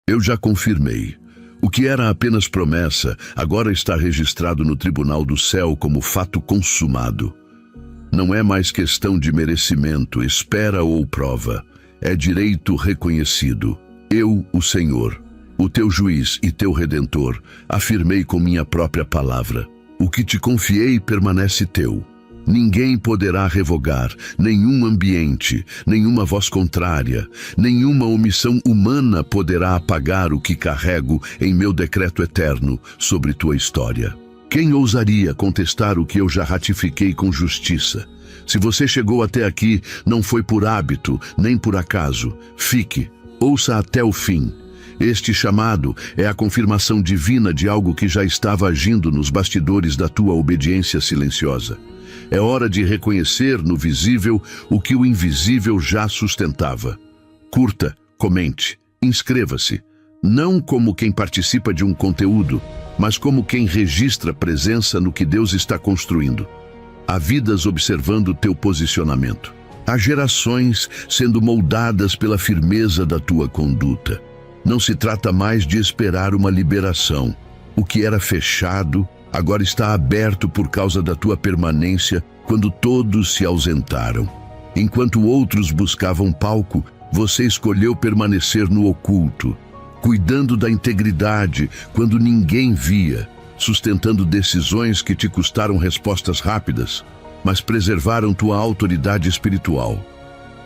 Eu já confirmei. O que era apenas promessa, agora está registrado no tribunal do céu como fato consumado. Não é mais questão de merecimento, espera ou prova. É direito reconhecido. Eu, o Senhor, o teu juiz e teu redentor, afirmei com minha própria palavra. O que te confiei permanece teu. Ninguém poderá revogar, nenhum ambiente, nenhuma voz contrária, nenhuma omissão humana poderá apagar o que carrego em meu decreto eterno sobre tua história. Quem ousaria contestar o que eu já ratifiquei com justiça? Se você chegou até aqui, não foi por hábito, nem por acaso. Fique, ouça até o fim. Este chamado é a confirmação divina de algo que já estava agindo nos bastidores da tua obediência silenciosa. É hora de reconhecer no visível o que o invisível já sustentava. Curta, comente, inscreva-se. Não como quem participa de um conteúdo, mas como quem registra presença no que Deus está construindo. Há vidas observando teu posicionamento. Há gerações sendo moldadas pela firmeza da tua conduta. Não se trata mais de esperar uma liberação. O que era fechado agora está aberto por causa da tua permanência quando todos se ausentaram. Enquanto outros buscavam palco, você escolheu permanecer no oculto, cuidando da integridade quando ninguém via, sustentando decisões que te custaram respostas rápidas, mas preservaram tua autoridade espiritual.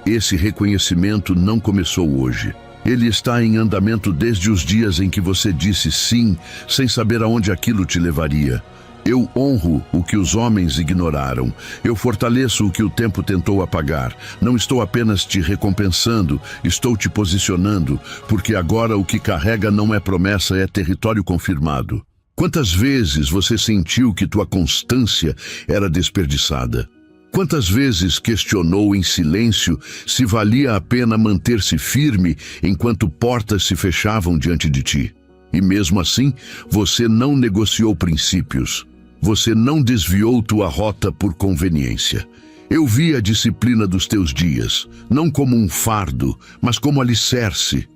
Esse reconhecimento não começou hoje. Ele está em andamento desde os dias em que você disse sim, sem saber aonde aquilo te levaria. Eu honro o que os homens ignoraram. Eu fortaleço o que o tempo tentou apagar. Não estou apenas te recompensando, estou te posicionando, porque agora o que carrega não é promessa, é território confirmado. Quantas vezes você sentiu que tua constância era desperdiçada? Quantas vezes questionou em silêncio se valia a pena manter-se firme enquanto portas se fechavam diante de ti? E mesmo assim, você não negociou princípios. Você não desviou tua rota por conveniência. Eu vi a disciplina dos teus dias, não como um fardo, mas como alicerce.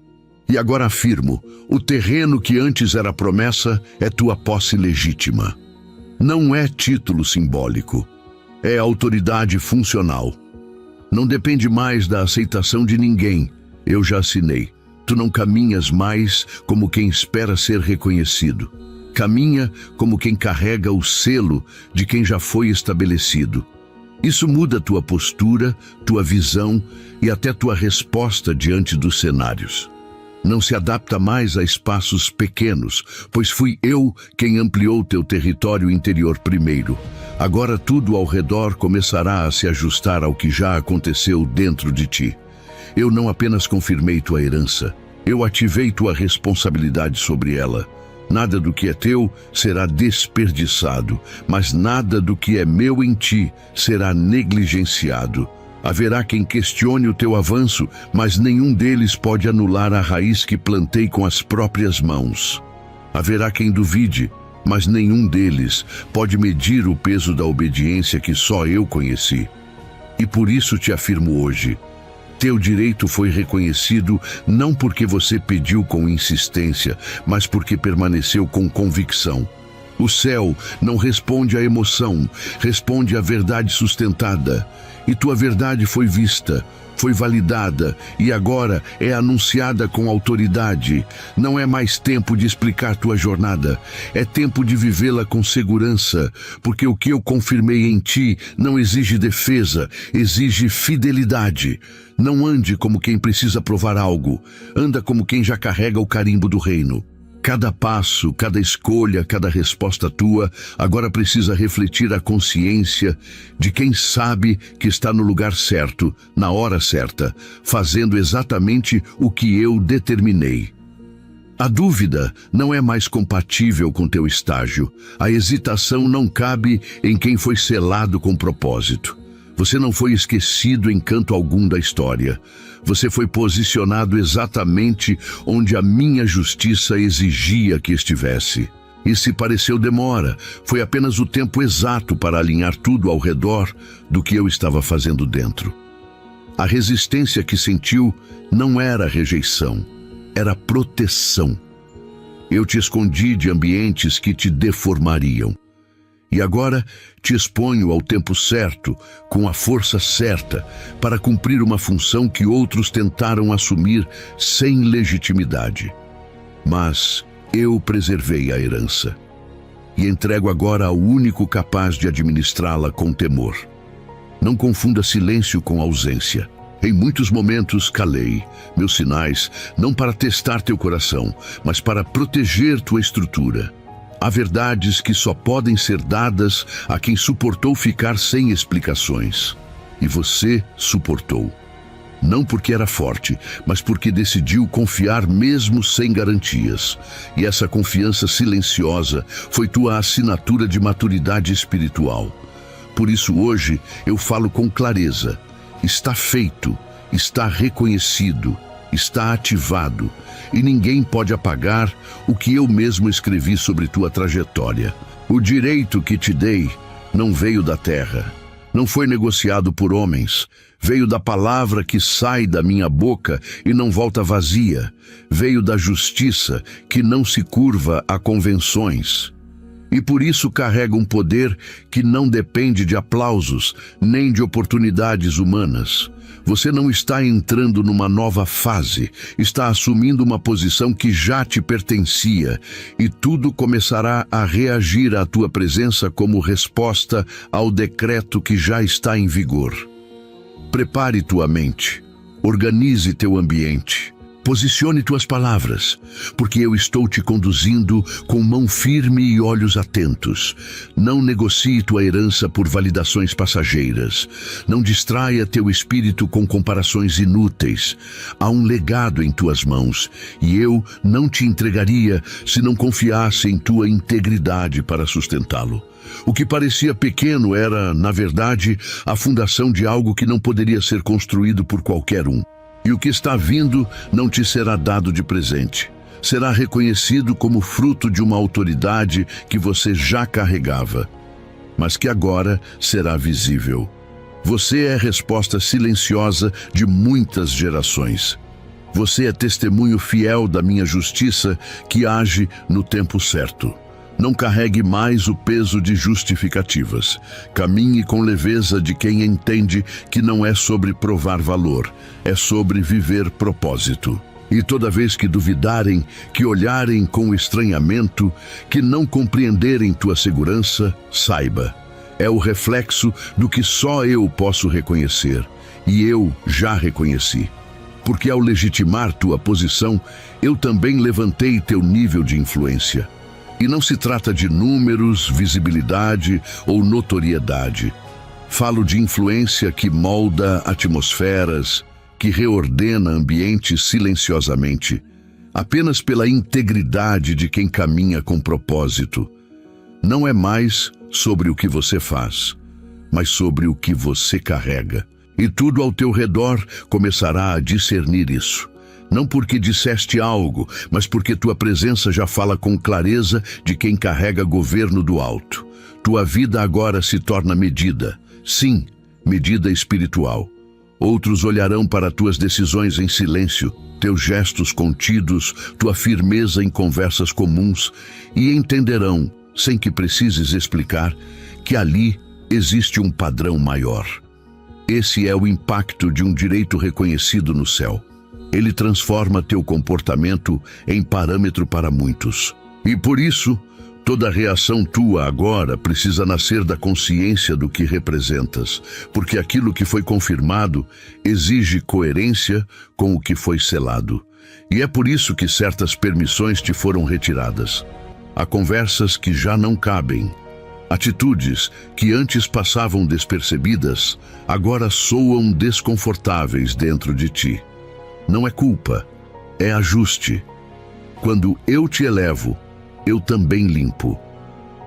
E agora afirmo, o terreno que antes era promessa é tua posse legítima. Não é título simbólico. É autoridade funcional. Não depende mais da aceitação de ninguém. Eu já assinei. Tu não caminhas mais como quem espera ser reconhecido. Caminha como quem carrega o selo de quem já foi estabelecido. Isso muda tua postura, tua visão e até tua resposta diante dos cenários. Não se adapta mais a espaços pequenos, pois fui eu quem ampliou teu território interior primeiro. Agora tudo ao redor começará a se ajustar ao que já aconteceu dentro de ti. Eu não apenas confirmei tua herança, eu ativei tua responsabilidade sobre ela. Nada do que é teu será desperdiçado, mas nada do que é meu em ti será negligenciado. Haverá quem questione o teu avanço, mas nenhum deles pode anular a raiz que plantei com as próprias mãos. Haverá quem duvide, mas nenhum deles pode medir o peso da obediência que só eu conheci. E por isso te afirmo hoje, teu direito foi reconhecido não porque você pediu com insistência, mas porque permaneceu com convicção. O céu não responde à emoção, responde à verdade sustentada. E tua verdade foi vista, foi validada e agora é anunciada com autoridade. Não é mais tempo de explicar tua jornada, é tempo de vivê-la com segurança, porque o que eu confirmei em ti não exige defesa, exige fidelidade. Não ande como quem precisa provar algo, anda como quem já carrega o carimbo do reino. Cada passo, cada escolha, cada resposta tua agora precisa refletir a consciência de quem sabe que está no lugar certo, na hora certa, fazendo exatamente o que eu determinei. A dúvida não é mais compatível com teu estágio. A hesitação não cabe em quem foi selado com propósito. Você não foi esquecido em canto algum da história. Você foi posicionado exatamente onde a minha justiça exigia que estivesse. E se pareceu demora, foi apenas o tempo exato para alinhar tudo ao redor do que eu estava fazendo dentro. A resistência que sentiu não era rejeição, era proteção. Eu te escondi de ambientes que te deformariam. E agora te exponho ao tempo certo, com a força certa, para cumprir uma função que outros tentaram assumir sem legitimidade. Mas eu preservei a herança e entrego agora ao único capaz de administrá-la com temor. Não confunda silêncio com ausência. Em muitos momentos calei meus sinais, não para testar teu coração, mas para proteger tua estrutura. Há verdades que só podem ser dadas a quem suportou ficar sem explicações. E você suportou. Não porque era forte, mas porque decidiu confiar mesmo sem garantias. E essa confiança silenciosa foi tua assinatura de maturidade espiritual. Por isso hoje eu falo com clareza. Está feito, está reconhecido, está ativado, e ninguém pode apagar o que eu mesmo escrevi sobre tua trajetória. O direito que te dei não veio da terra, não foi negociado por homens, veio da palavra que sai da minha boca e não volta vazia, veio da justiça que não se curva a convenções. E por isso carrega um poder que não depende de aplausos, nem de oportunidades humanas. Você não está entrando numa nova fase, está assumindo uma posição que já te pertencia, e tudo começará a reagir à tua presença como resposta ao decreto que já está em vigor. Prepare tua mente, organize teu ambiente. Posicione tuas palavras, porque eu estou te conduzindo com mão firme e olhos atentos. Não negocie tua herança por validações passageiras. Não distraia teu espírito com comparações inúteis. Há um legado em tuas mãos, e eu não te entregaria se não confiasse em tua integridade para sustentá-lo. O que parecia pequeno era, na verdade, a fundação de algo que não poderia ser construído por qualquer um. E o que está vindo não te será dado de presente. Será reconhecido como fruto de uma autoridade que você já carregava, mas que agora será visível. Você é a resposta silenciosa de muitas gerações. Você é testemunho fiel da minha justiça que age no tempo certo. Não carregue mais o peso de justificativas. Caminhe com leveza de quem entende que não é sobre provar valor, é sobre viver propósito. E toda vez que duvidarem, que olharem com estranhamento, que não compreenderem tua segurança, saiba. É o reflexo do que só eu posso reconhecer, e eu já reconheci. Porque ao legitimar tua posição, eu também levantei teu nível de influência. E não se trata de números, visibilidade ou notoriedade. Falo de influência que molda atmosferas, que reordena ambientes silenciosamente, apenas pela integridade de quem caminha com propósito. Não é mais sobre o que você faz, mas sobre o que você carrega. E tudo ao teu redor começará a discernir isso. Não porque disseste algo, mas porque tua presença já fala com clareza de quem carrega governo do alto. Tua vida agora se torna medida. Sim, medida espiritual. Outros olharão para tuas decisões em silêncio, teus gestos contidos, tua firmeza em conversas comuns, e entenderão, sem que precises explicar, que ali existe um padrão maior. Esse é o impacto de um direito reconhecido no céu. Ele transforma teu comportamento em parâmetro para muitos. E por isso, toda reação tua agora precisa nascer da consciência do que representas, porque aquilo que foi confirmado exige coerência com o que foi selado. E é por isso que certas permissões te foram retiradas. Há conversas que já não cabem. Atitudes que antes passavam despercebidas, agora soam desconfortáveis dentro de ti. Não é culpa, é ajuste. Quando eu te elevo, eu também limpo.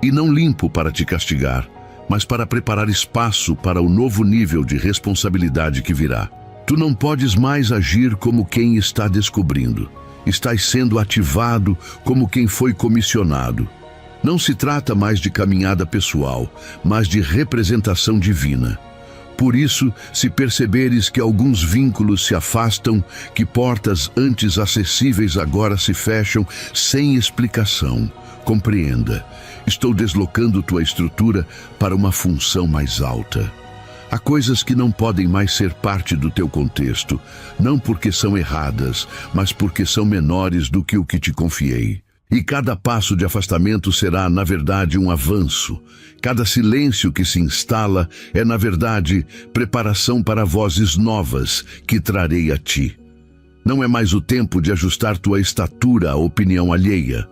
E não limpo para te castigar, mas para preparar espaço para o novo nível de responsabilidade que virá. Tu não podes mais agir como quem está descobrindo. Estás sendo ativado como quem foi comissionado. Não se trata mais de caminhada pessoal, mas de representação divina. Por isso, se perceberes que alguns vínculos se afastam, que portas antes acessíveis agora se fecham sem explicação, compreenda. Estou deslocando tua estrutura para uma função mais alta. Há coisas que não podem mais ser parte do teu contexto, não porque são erradas, mas porque são menores do que o que te confiei. E cada passo de afastamento será, na verdade, um avanço. Cada silêncio que se instala é, na verdade, preparação para vozes novas que trarei a ti. Não é mais o tempo de ajustar tua estatura à opinião alheia.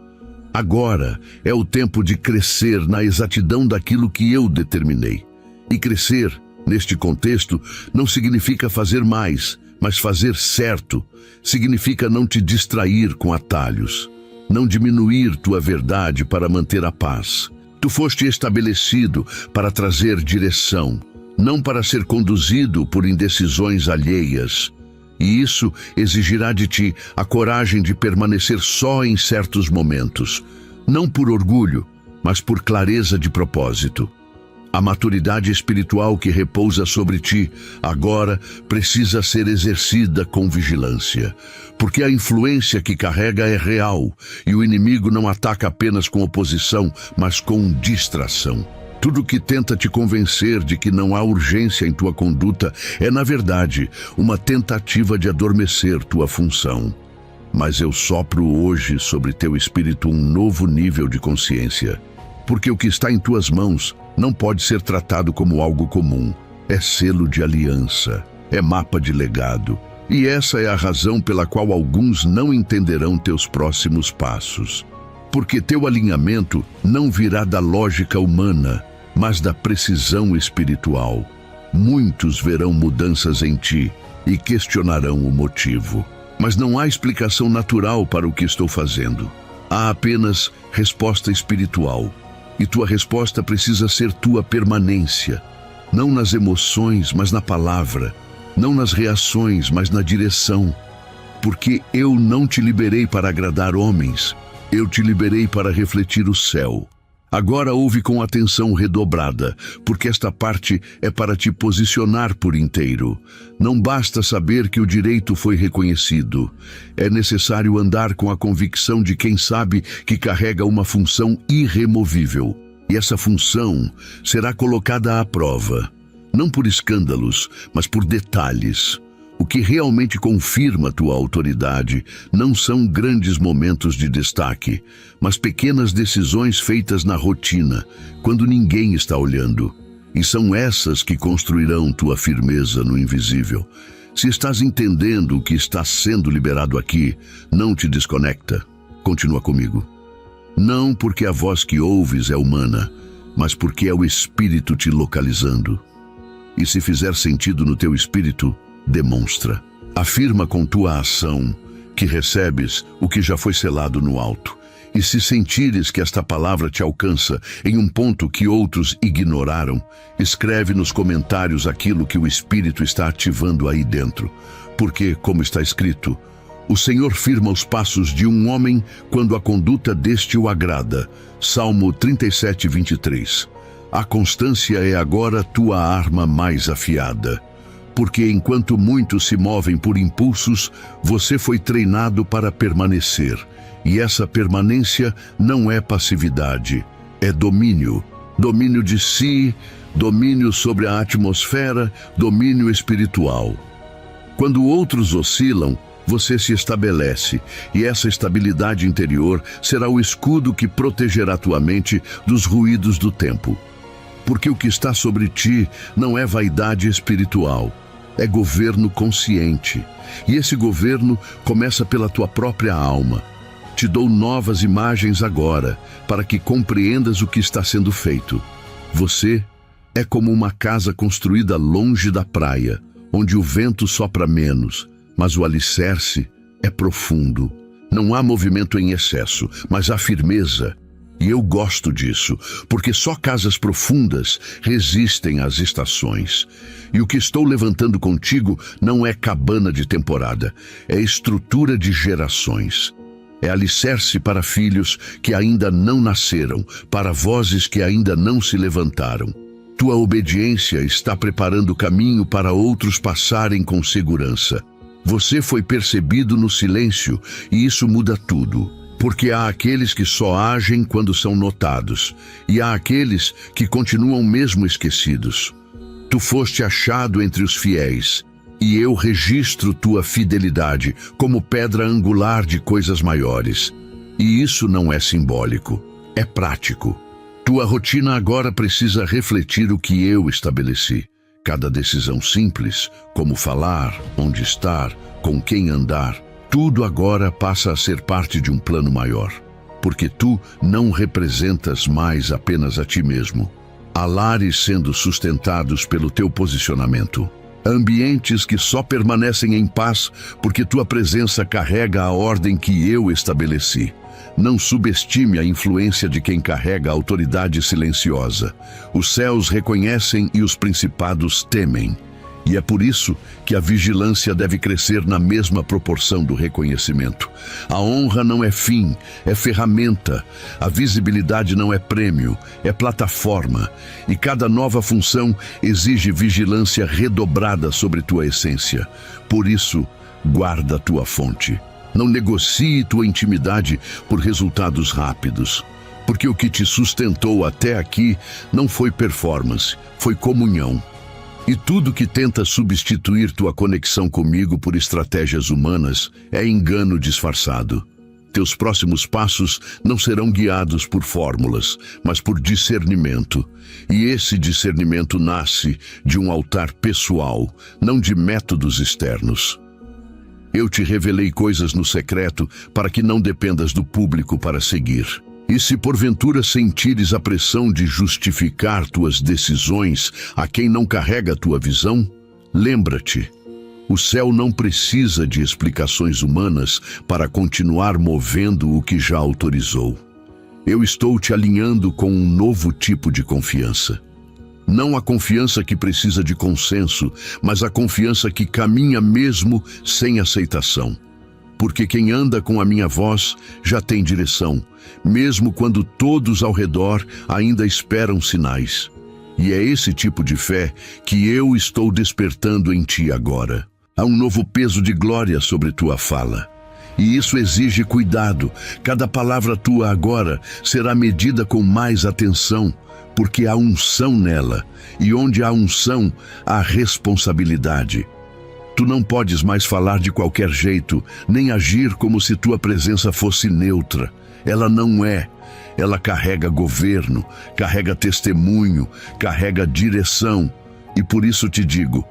Agora é o tempo de crescer na exatidão daquilo que eu determinei. E crescer, neste contexto, não significa fazer mais, mas fazer certo. Significa não te distrair com atalhos. Não diminuir tua verdade para manter a paz. Tu foste estabelecido para trazer direção, não para ser conduzido por indecisões alheias. E isso exigirá de ti a coragem de permanecer só em certos momentos, não por orgulho, mas por clareza de propósito. A maturidade espiritual que repousa sobre ti agora precisa ser exercida com vigilância, porque a influência que carrega é real e o inimigo não ataca apenas com oposição, mas com distração. Tudo que tenta te convencer de que não há urgência em tua conduta é, na verdade, uma tentativa de adormecer tua função. Mas eu sopro hoje sobre teu espírito um novo nível de consciência, porque o que está em tuas mãos não pode ser tratado como algo comum. É selo de aliança, é mapa de legado. E essa é a razão pela qual alguns não entenderão teus próximos passos. Porque teu alinhamento não virá da lógica humana, mas da precisão espiritual. Muitos verão mudanças em ti e questionarão o motivo. Mas não há explicação natural para o que estou fazendo. Há apenas resposta espiritual. E tua resposta precisa ser tua permanência, não nas emoções, mas na palavra, não nas reações, mas na direção. Porque eu não te liberei para agradar homens, eu te liberei para refletir o céu. Agora ouve com atenção redobrada, porque esta parte é para te posicionar por inteiro. Não basta saber que o direito foi reconhecido. É necessário andar com a convicção de quem sabe que carrega uma função irremovível. E essa função será colocada à prova, não por escândalos, mas por detalhes. O que realmente confirma tua autoridade não são grandes momentos de destaque, mas pequenas decisões feitas na rotina, quando ninguém está olhando. E são essas que construirão tua firmeza no invisível. Se estás entendendo o que está sendo liberado aqui, não te desconecta. Continua comigo. Não porque a voz que ouves é humana, mas porque é o Espírito te localizando. E se fizer sentido no teu espírito, demonstra. Afirma com tua ação que recebes o que já foi selado no alto. E se sentires que esta palavra te alcança em um ponto que outros ignoraram, escreve nos comentários aquilo que o Espírito está ativando aí dentro. Porque, como está escrito, o Senhor firma os passos de um homem quando a conduta deste o agrada. Salmo 37, 23. A constância é agora tua arma mais afiada. Porque enquanto muitos se movem por impulsos, você foi treinado para permanecer. E essa permanência não é passividade, é domínio. Domínio de si, domínio sobre a atmosfera, domínio espiritual. Quando outros oscilam, você se estabelece, e essa estabilidade interior será o escudo que protegerá tua mente dos ruídos do tempo. Porque o que está sobre ti não é vaidade espiritual, é governo consciente. E esse governo começa pela tua própria alma. Te dou novas imagens agora, para que compreendas o que está sendo feito. Você é como uma casa construída longe da praia, onde o vento sopra menos, mas o alicerce é profundo. Não há movimento em excesso, mas há firmeza. E eu gosto disso, porque só casas profundas resistem às estações. E o que estou levantando contigo não é cabana de temporada, é estrutura de gerações. É alicerce para filhos que ainda não nasceram, para vozes que ainda não se levantaram. Tua obediência está preparando o caminho para outros passarem com segurança. Você foi percebido no silêncio e isso muda tudo. Porque há aqueles que só agem quando são notados, e há aqueles que continuam mesmo esquecidos. Tu foste achado entre os fiéis, e eu registro tua fidelidade como pedra angular de coisas maiores. E isso não é simbólico, é prático. Tua rotina agora precisa refletir o que eu estabeleci. Cada decisão simples, como falar, onde estar, com quem andar, tudo agora passa a ser parte de um plano maior, porque tu não representas mais apenas a ti mesmo. Há lares sendo sustentados pelo teu posicionamento. Ambientes que só permanecem em paz porque tua presença carrega a ordem que eu estabeleci. Não subestime a influência de quem carrega a autoridade silenciosa. Os céus reconhecem e os principados temem. E é por isso que a vigilância deve crescer na mesma proporção do reconhecimento. A honra não é fim, é ferramenta. A visibilidade não é prêmio, é plataforma. E cada nova função exige vigilância redobrada sobre tua essência. Por isso, guarda tua fonte. Não negocie tua intimidade por resultados rápidos. Porque o que te sustentou até aqui não foi performance, foi comunhão. E tudo que tenta substituir tua conexão comigo por estratégias humanas é engano disfarçado. Teus próximos passos não serão guiados por fórmulas, mas por discernimento. E esse discernimento nasce de um altar pessoal, não de métodos externos. Eu te revelei coisas no secreto para que não dependas do público para seguir. E se porventura sentires a pressão de justificar tuas decisões a quem não carrega a tua visão, lembra-te, o céu não precisa de explicações humanas para continuar movendo o que já autorizou. Eu estou te alinhando com um novo tipo de confiança. Não a confiança que precisa de consenso, mas a confiança que caminha mesmo sem aceitação. Porque quem anda com a minha voz já tem direção, mesmo quando todos ao redor ainda esperam sinais. E é esse tipo de fé que eu estou despertando em ti agora. Há um novo peso de glória sobre tua fala. E isso exige cuidado. Cada palavra tua agora será medida com mais atenção, porque há unção nela. E onde há unção, há responsabilidade. Tu não podes mais falar de qualquer jeito, nem agir como se tua presença fosse neutra. Ela não é. Ela carrega governo, carrega testemunho, carrega direção. E por isso te digo,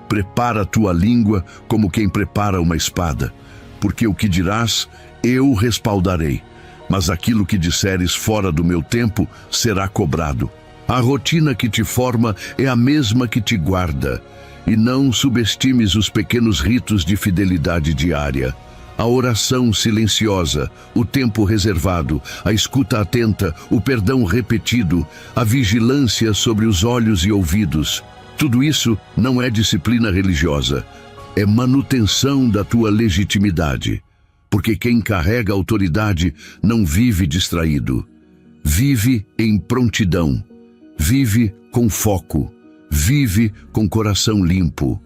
prepara a tua língua como quem prepara uma espada. Porque o que dirás, eu respaldarei. Mas aquilo que disseres fora do meu tempo será cobrado. A rotina que te forma é a mesma que te guarda. E não subestimes os pequenos ritos de fidelidade diária. A oração silenciosa, o tempo reservado, a escuta atenta, o perdão repetido, a vigilância sobre os olhos e ouvidos. Tudo isso não é disciplina religiosa, é manutenção da tua legitimidade. Porque quem carrega autoridade não vive distraído. Vive em prontidão. Vive com foco. Vive com coração limpo.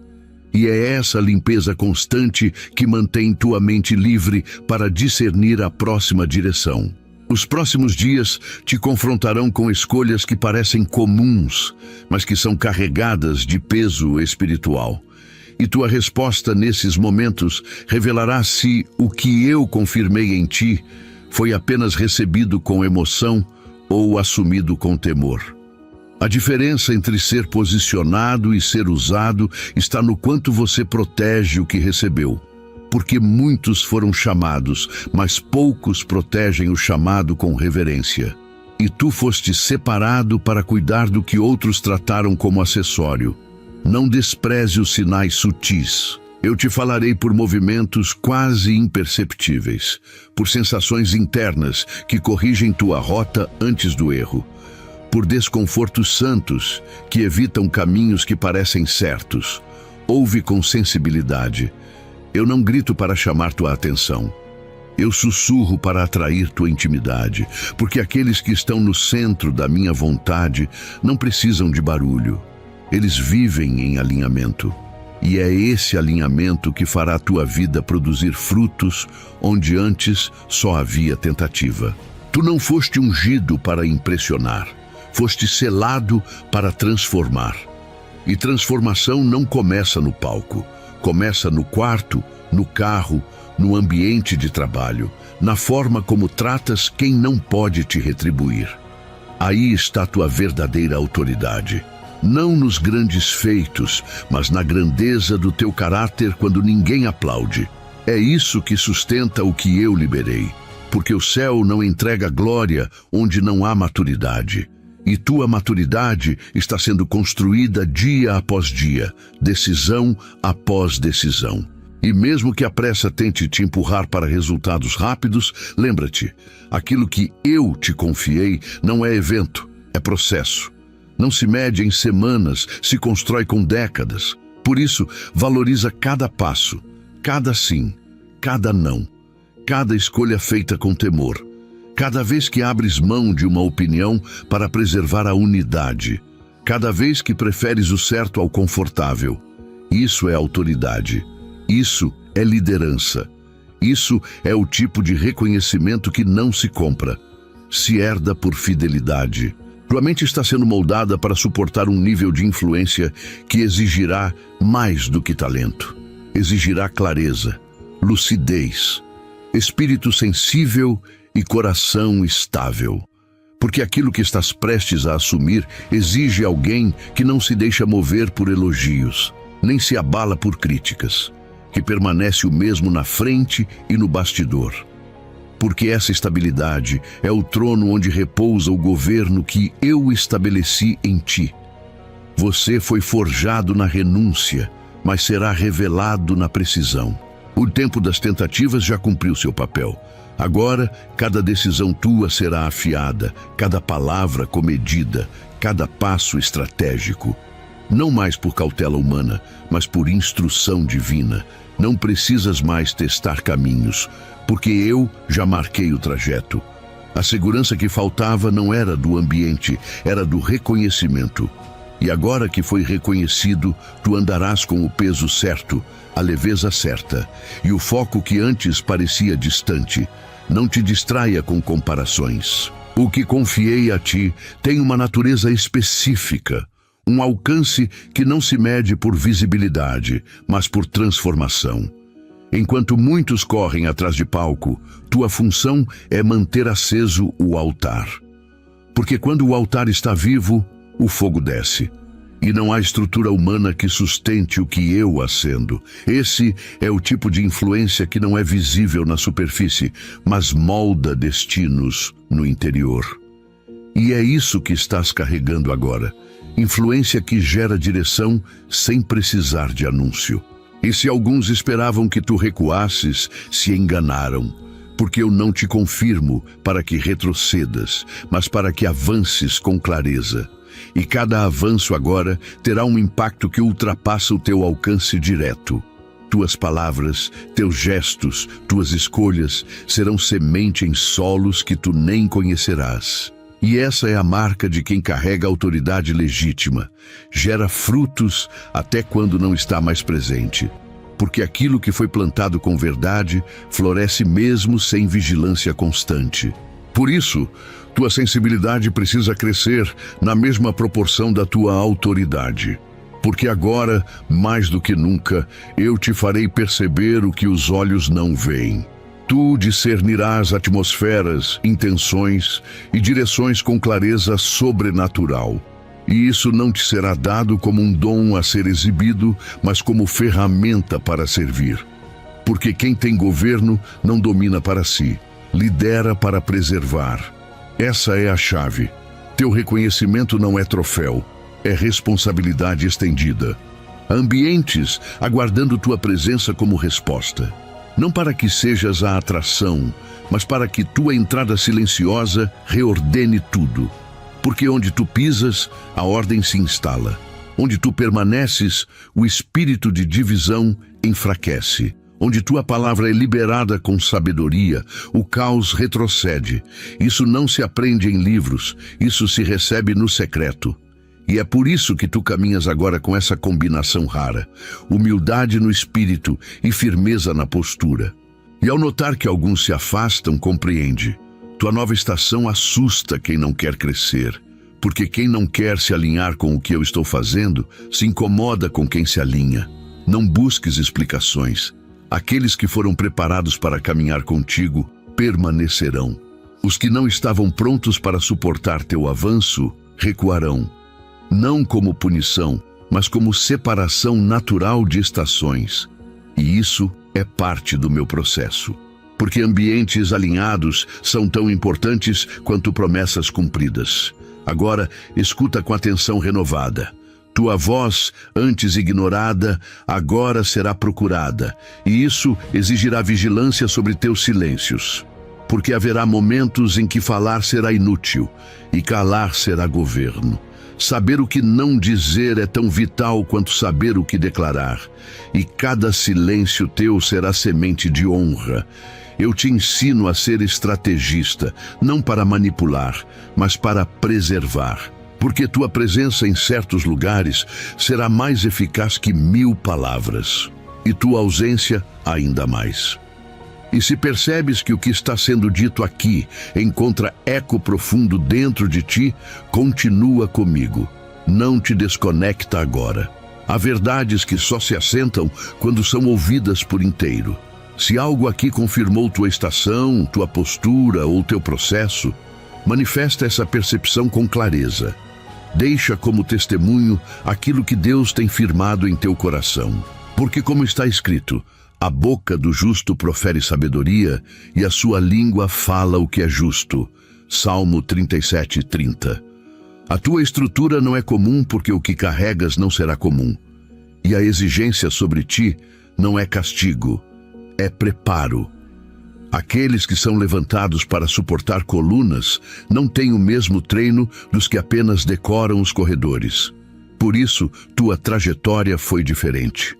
E é essa limpeza constante que mantém tua mente livre para discernir a próxima direção. Os próximos dias te confrontarão com escolhas que parecem comuns, mas que são carregadas de peso espiritual. E tua resposta nesses momentos revelará se o que eu confirmei em ti foi apenas recebido com emoção ou assumido com temor. A diferença entre ser posicionado e ser usado está no quanto você protege o que recebeu. Porque muitos foram chamados, mas poucos protegem o chamado com reverência. E tu foste separado para cuidar do que outros trataram como acessório. Não despreze os sinais sutis. Eu te falarei por movimentos quase imperceptíveis, por sensações internas que corrigem tua rota antes do erro. Por desconfortos santos que evitam caminhos que parecem certos. Ouve com sensibilidade. Eu não grito para chamar tua atenção. Eu sussurro para atrair tua intimidade, porque aqueles que estão no centro da minha vontade não precisam de barulho. Eles vivem em alinhamento. E é esse alinhamento que fará a tua vida produzir frutos onde antes só havia tentativa. Tu não foste ungido para impressionar, foste selado para transformar. E transformação não começa no palco, começa no quarto, no carro, no ambiente de trabalho, na forma como tratas quem não pode te retribuir. Aí está tua verdadeira autoridade. Não nos grandes feitos, mas na grandeza do teu caráter quando ninguém aplaude. É isso que sustenta o que eu liberei, porque o céu não entrega glória onde não há maturidade. E tua maturidade está sendo construída dia após dia, decisão após decisão. E mesmo que a pressa tente te empurrar para resultados rápidos, lembra-te, aquilo que eu te confiei não é evento, é processo. Não se mede em semanas, se constrói com décadas. Por isso, valoriza cada passo, cada sim, cada não, cada escolha feita com temor. Cada vez que abres mão de uma opinião para preservar a unidade, cada vez que preferes o certo ao confortável, isso é autoridade. Isso é liderança. Isso é o tipo de reconhecimento que não se compra, se herda por fidelidade. Tua mente está sendo moldada para suportar um nível de influência que exigirá mais do que talento. Exigirá clareza, lucidez, espírito sensível e coração estável. Porque aquilo que estás prestes a assumir exige alguém que não se deixa mover por elogios, nem se abala por críticas, que permanece o mesmo na frente e no bastidor. Porque essa estabilidade é o trono onde repousa o governo que eu estabeleci em ti. Você foi forjado na renúncia, mas será revelado na precisão. O tempo das tentativas já cumpriu seu papel. Agora, cada decisão tua será afiada, cada palavra comedida, cada passo estratégico. Não mais por cautela humana, mas por instrução divina. Não precisas mais testar caminhos, porque eu já marquei o trajeto. A segurança que faltava não era do ambiente, era do reconhecimento. E agora que foi reconhecido, tu andarás com o peso certo, a leveza certa, e o foco que antes parecia distante. Não te distraia com comparações. O que confiei a ti tem uma natureza específica, um alcance que não se mede por visibilidade, mas por transformação. Enquanto muitos correm atrás de palco, tua função é manter aceso o altar. Porque quando o altar está vivo, o fogo desce. E não há estrutura humana que sustente o que eu acendo. Esse é o tipo de influência que não é visível na superfície, mas molda destinos no interior. E é isso que estás carregando agora. Influência que gera direção sem precisar de anúncio. E se alguns esperavam que tu recuasses, se enganaram, porque eu não te confirmo para que retrocedas, mas para que avances com clareza. E cada avanço agora terá um impacto que ultrapassa o teu alcance direto. Tuas palavras, teus gestos, tuas escolhas serão semente em solos que tu nem conhecerás. E essa é a marca de quem carrega autoridade legítima. Gera frutos até quando não está mais presente. Porque aquilo que foi plantado com verdade floresce mesmo sem vigilância constante. Por isso, tua sensibilidade precisa crescer na mesma proporção da tua autoridade. Porque agora, mais do que nunca, eu te farei perceber o que os olhos não veem. Tu discernirás atmosferas, intenções e direções com clareza sobrenatural. E isso não te será dado como um dom a ser exibido, mas como ferramenta para servir. Porque quem tem governo não domina para si, lidera para preservar. Essa é a chave. Teu reconhecimento não é troféu, é responsabilidade estendida. Ambientes aguardando tua presença como resposta. Não para que sejas a atração, mas para que tua entrada silenciosa reordene tudo. Porque onde tu pisas, a ordem se instala. Onde tu permaneces, o espírito de divisão enfraquece. Onde tua palavra é liberada com sabedoria, o caos retrocede. Isso não se aprende em livros, isso se recebe no secreto. E é por isso que tu caminhas agora com essa combinação rara: humildade no espírito e firmeza na postura. E ao notar que alguns se afastam, compreende. Tua nova estação assusta quem não quer crescer, porque quem não quer se alinhar com o que eu estou fazendo, se incomoda com quem se alinha. Não busques explicações. Aqueles que foram preparados para caminhar contigo permanecerão. Os que não estavam prontos para suportar teu avanço recuarão. Não como punição, mas como separação natural de estações. E isso é parte do meu processo. Porque ambientes alinhados são tão importantes quanto promessas cumpridas. Agora, escuta com atenção renovada. Tua voz, antes ignorada, agora será procurada, e isso exigirá vigilância sobre teus silêncios. Porque haverá momentos em que falar será inútil, e calar será governo. Saber o que não dizer é tão vital quanto saber o que declarar, e cada silêncio teu será semente de honra. Eu te ensino a ser estrategista, não para manipular, mas para preservar. Porque tua presença em certos lugares será mais eficaz que 1000 palavras, e tua ausência ainda mais. E se percebes que o que está sendo dito aqui encontra eco profundo dentro de ti, continua comigo. Não te desconecta agora. Há verdades que só se assentam quando são ouvidas por inteiro. Se algo aqui confirmou tua estação, tua postura ou teu processo, manifesta essa percepção com clareza. Deixa como testemunho aquilo que Deus tem firmado em teu coração. Porque, como está escrito, a boca do justo profere sabedoria e a sua língua fala o que é justo. Salmo 37:30. A tua estrutura não é comum porque o que carregas não será comum. E a exigência sobre ti não é castigo, é preparo. Aqueles que são levantados para suportar colunas não têm o mesmo treino dos que apenas decoram os corredores. Por isso, tua trajetória foi diferente.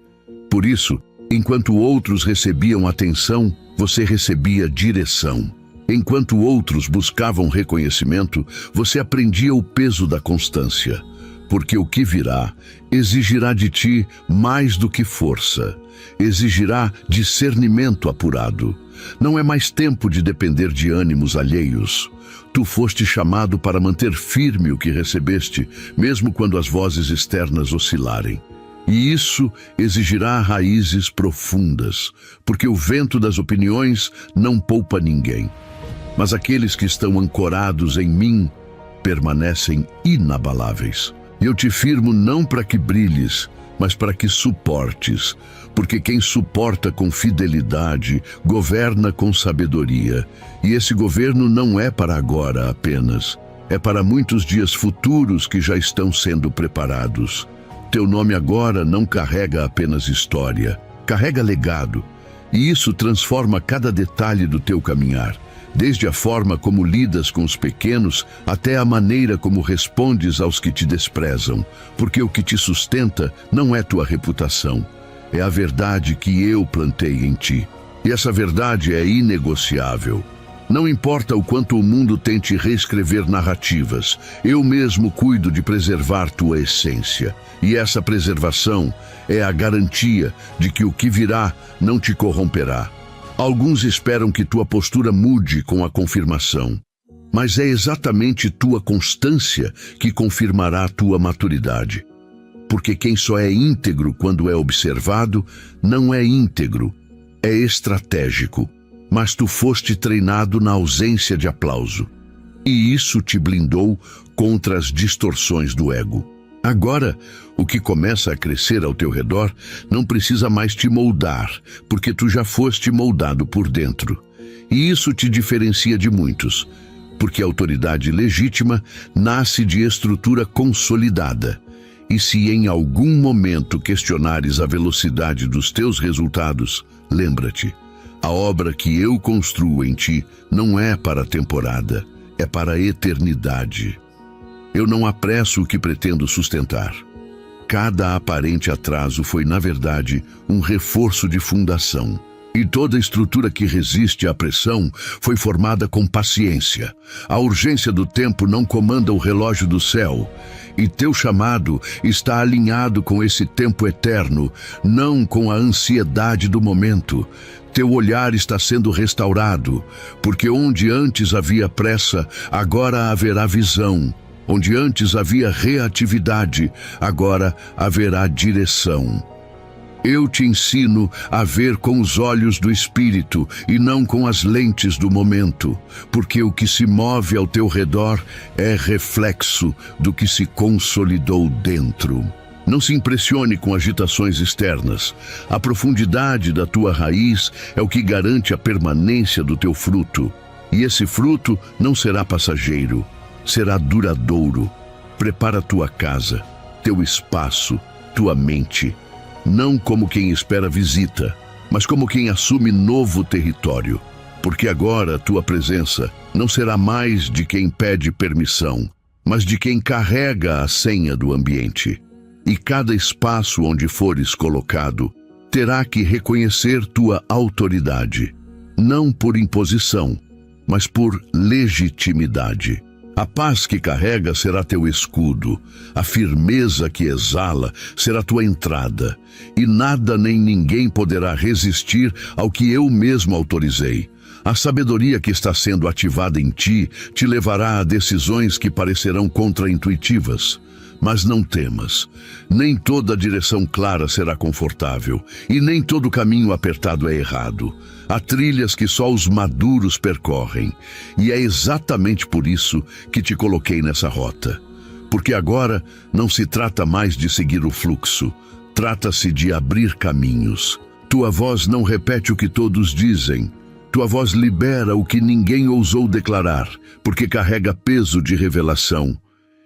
Por isso, enquanto outros recebiam atenção, você recebia direção. Enquanto outros buscavam reconhecimento, você aprendia o peso da constância. Porque o que virá exigirá de ti mais do que força. Exigirá discernimento apurado. Não é mais tempo de depender de ânimos alheios. Tu foste chamado para manter firme o que recebeste, mesmo quando as vozes externas oscilarem. E isso exigirá raízes profundas, porque o vento das opiniões não poupa ninguém. Mas aqueles que estão ancorados em mim permanecem inabaláveis. E eu te firmo não para que brilhes, mas para que suportes, porque quem suporta com fidelidade governa com sabedoria. E esse governo não é para agora apenas, é para muitos dias futuros que já estão sendo preparados. Teu nome agora não carrega apenas história, carrega legado, e isso transforma cada detalhe do teu caminhar. Desde a forma como lidas com os pequenos até a maneira como respondes aos que te desprezam, porque o que te sustenta não é tua reputação, é a verdade que eu plantei em ti. E essa verdade é inegociável. Não importa o quanto o mundo tente reescrever narrativas, eu mesmo cuido de preservar tua essência. E essa preservação é a garantia de que o que virá não te corromperá. Alguns esperam que tua postura mude com a confirmação, mas é exatamente tua constância que confirmará a tua maturidade. Porque quem só é íntegro quando é observado, não é íntegro, é estratégico. Mas tu foste treinado na ausência de aplauso, e isso te blindou contra as distorções do ego. Agora, o que começa a crescer ao teu redor não precisa mais te moldar, porque tu já foste moldado por dentro. E isso te diferencia de muitos, porque a autoridade legítima nasce de estrutura consolidada. E se em algum momento questionares a velocidade dos teus resultados, lembra-te, a obra que eu construo em ti não é para a temporada, é para a eternidade. Eu não apresso o que pretendo sustentar. Cada aparente atraso foi, na verdade, um reforço de fundação. E toda estrutura que resiste à pressão foi formada com paciência. A urgência do tempo não comanda o relógio do céu. E teu chamado está alinhado com esse tempo eterno, não com a ansiedade do momento. Teu olhar está sendo restaurado, porque onde antes havia pressa, agora haverá visão. Onde antes havia reatividade, agora haverá direção. Eu te ensino a ver com os olhos do Espírito e não com as lentes do momento, porque o que se move ao teu redor é reflexo do que se consolidou dentro. Não se impressione com agitações externas. A profundidade da tua raiz é o que garante a permanência do teu fruto. E esse fruto não será passageiro, será duradouro. Prepara tua casa, teu espaço, tua mente. Não como quem espera visita, mas como quem assume novo território. Porque agora a tua presença não será mais de quem pede permissão, mas de quem carrega a senha do ambiente. E cada espaço onde fores colocado terá que reconhecer tua autoridade, não por imposição, mas por legitimidade. A paz que carrega será teu escudo, a firmeza que exala será tua entrada, e nada nem ninguém poderá resistir ao que eu mesmo autorizei. A sabedoria que está sendo ativada em ti te levará a decisões que parecerão contraintuitivas. Mas não temas, nem toda direção clara será confortável, e nem todo caminho apertado é errado. Há trilhas que só os maduros percorrem, e é exatamente por isso que te coloquei nessa rota. Porque agora não se trata mais de seguir o fluxo, trata-se de abrir caminhos. Tua voz não repete o que todos dizem, tua voz libera o que ninguém ousou declarar, porque carrega peso de revelação.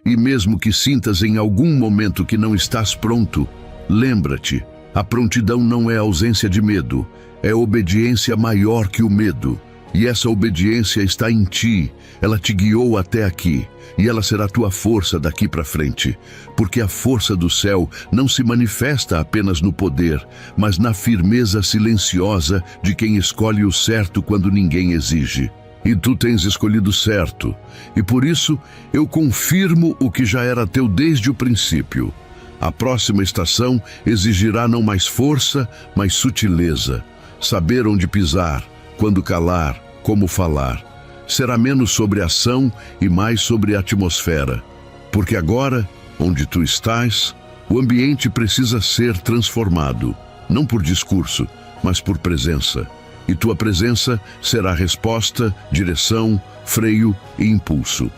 E mesmo que sintas em algum momento que não estás pronto, lembra-te, a prontidão não é ausência de medo, é obediência maior que o medo. E essa obediência está em ti, ela te guiou até aqui, e ela será tua força daqui para frente. Porque a força do céu não se manifesta apenas no poder, mas na firmeza silenciosa de quem escolhe o certo quando ninguém exige. E tu tens escolhido certo, e por isso eu confirmo o que já era teu desde o princípio. A próxima estação exigirá não mais força, mas sutileza, saber onde pisar, quando calar, como falar. Será menos sobre ação e mais sobre atmosfera, porque agora, onde tu estás, o ambiente precisa ser transformado, não por discurso, mas por presença. E tua presença será resposta, direção, freio e impulso.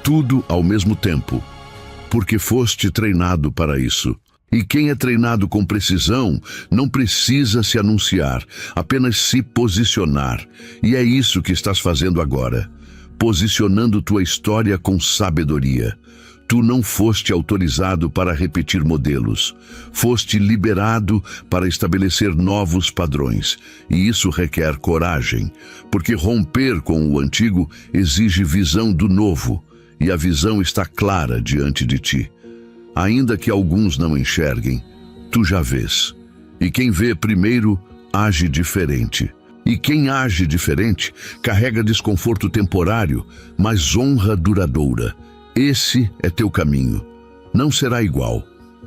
Tudo ao mesmo tempo, porque foste treinado para isso. E quem é treinado com precisão não precisa se anunciar, apenas se posicionar. E é isso que estás fazendo agora, posicionando tua história com sabedoria. Tu não foste autorizado para repetir modelos, foste liberado para estabelecer novos padrões, e isso requer coragem, porque romper com o antigo exige visão do novo, e a visão está clara diante de ti. Ainda que alguns não enxerguem, tu já vês, e quem vê primeiro age diferente. E quem age diferente carrega desconforto temporário, mas honra duradoura. Esse é teu caminho. Não será igual,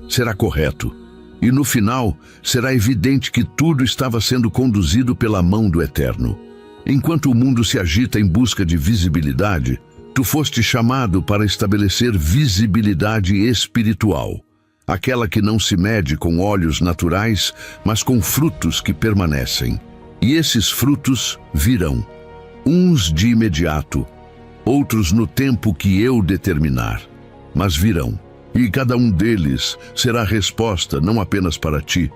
será correto. E no final, será evidente que tudo estava sendo conduzido pela mão do Eterno. Enquanto o mundo se agita em busca de visibilidade, tu foste chamado para estabelecer visibilidade espiritual. Aquela que não se mede com olhos naturais, mas com frutos que permanecem. E esses frutos virão, uns de imediato, outros no tempo que eu determinar, mas virão, e cada um deles será resposta não apenas para ti,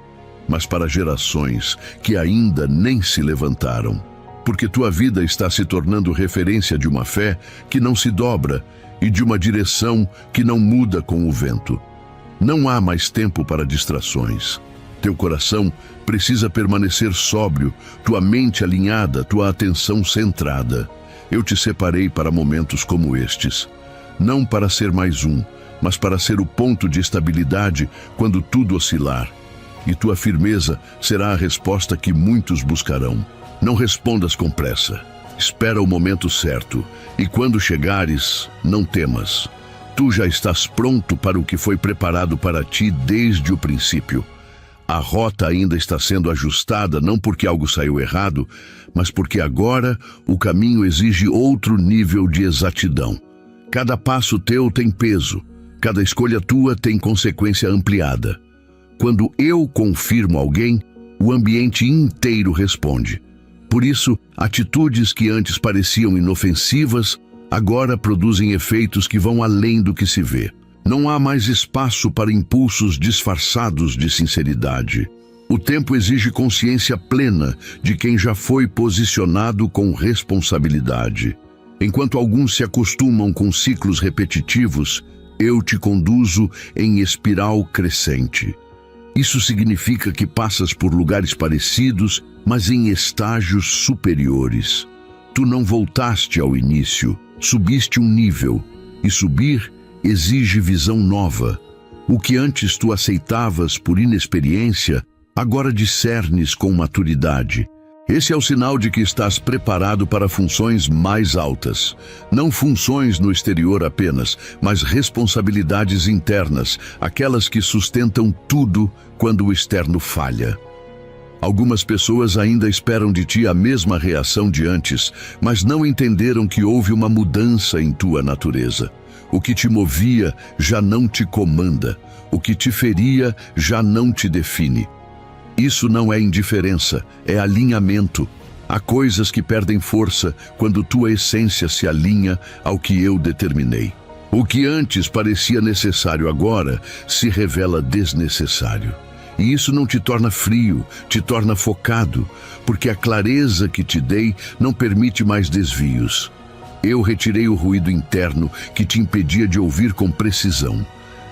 mas para gerações que ainda nem se levantaram. Porque tua vida está se tornando referência de uma fé que não se dobra e de uma direção que não muda com o vento. Não há mais tempo para distrações. Teu coração precisa permanecer sóbrio, tua mente alinhada, tua atenção centrada. Eu te separei para momentos como estes, não para ser mais um, mas para ser o ponto de estabilidade quando tudo oscilar. e tua firmeza será a resposta que muitos buscarão. Não respondas com pressa. Espera o momento certo, e quando chegares, não temas. Tu já estás pronto para o que foi preparado para ti desde o princípio. A rota ainda está sendo ajustada, não porque algo saiu errado, mas porque agora o caminho exige outro nível de exatidão. Cada passo teu tem peso, cada escolha tua tem consequência ampliada. Quando eu confirmo alguém, o ambiente inteiro responde. Por isso, atitudes que antes pareciam inofensivas, agora produzem efeitos que vão além do que se vê. Não há mais espaço para impulsos disfarçados de sinceridade. O tempo exige consciência plena de quem já foi posicionado com responsabilidade. Enquanto alguns se acostumam com ciclos repetitivos, eu te conduzo em espiral crescente. Isso significa que passas por lugares parecidos, mas em estágios superiores. Tu não voltaste ao início, subiste um nível, e subir exige visão nova. O que antes tu aceitavas por inexperiência, agora discernes com maturidade. Esse é o sinal de que estás preparado para funções mais altas. Não funções no exterior apenas, mas responsabilidades internas, aquelas que sustentam tudo quando o externo falha. Algumas pessoas ainda esperam de ti a mesma reação de antes, mas não entenderam que houve uma mudança em tua natureza. O que te movia já não te comanda. O que te feria já não te define. Isso não é indiferença, é alinhamento. Há coisas que perdem força quando tua essência se alinha ao que eu determinei. O que antes parecia necessário agora se revela desnecessário. E isso não te torna frio, te torna focado, porque a clareza que te dei não permite mais desvios. Eu retirei o ruído interno que te impedia de ouvir com precisão.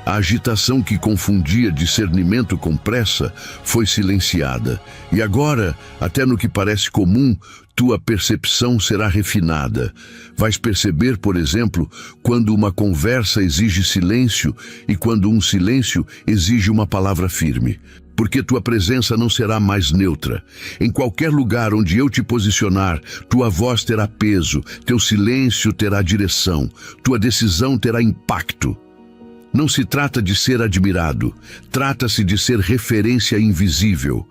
A agitação que confundia discernimento com pressa foi silenciada. E agora, até no que parece comum, tua percepção será refinada. Vais perceber, por exemplo, quando uma conversa exige silêncio e quando um silêncio exige uma palavra firme. Porque tua presença não será mais neutra. Em qualquer lugar onde eu te posicionar, tua voz terá peso, teu silêncio terá direção, tua decisão terá impacto. Não se trata de ser admirado, trata-se de ser referência invisível.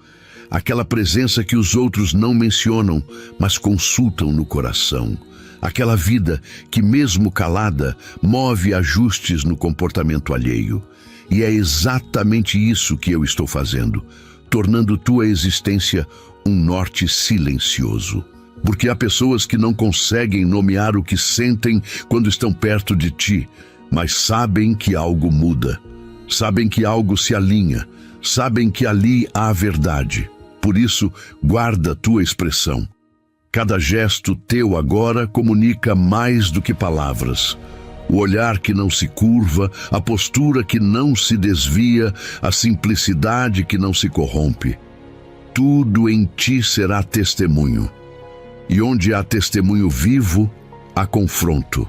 Aquela presença que os outros não mencionam, mas consultam no coração. Aquela vida que, mesmo calada, move ajustes no comportamento alheio. E é exatamente isso que eu estou fazendo, tornando tua existência um norte silencioso. Porque há pessoas que não conseguem nomear o que sentem quando estão perto de ti, mas sabem que algo muda, sabem que algo se alinha, sabem que ali há verdade. Por isso, guarda tua expressão. Cada gesto teu agora comunica mais do que palavras. O olhar que não se curva, a postura que não se desvia, a simplicidade que não se corrompe. Tudo em ti será testemunho. E onde há testemunho vivo, há confronto.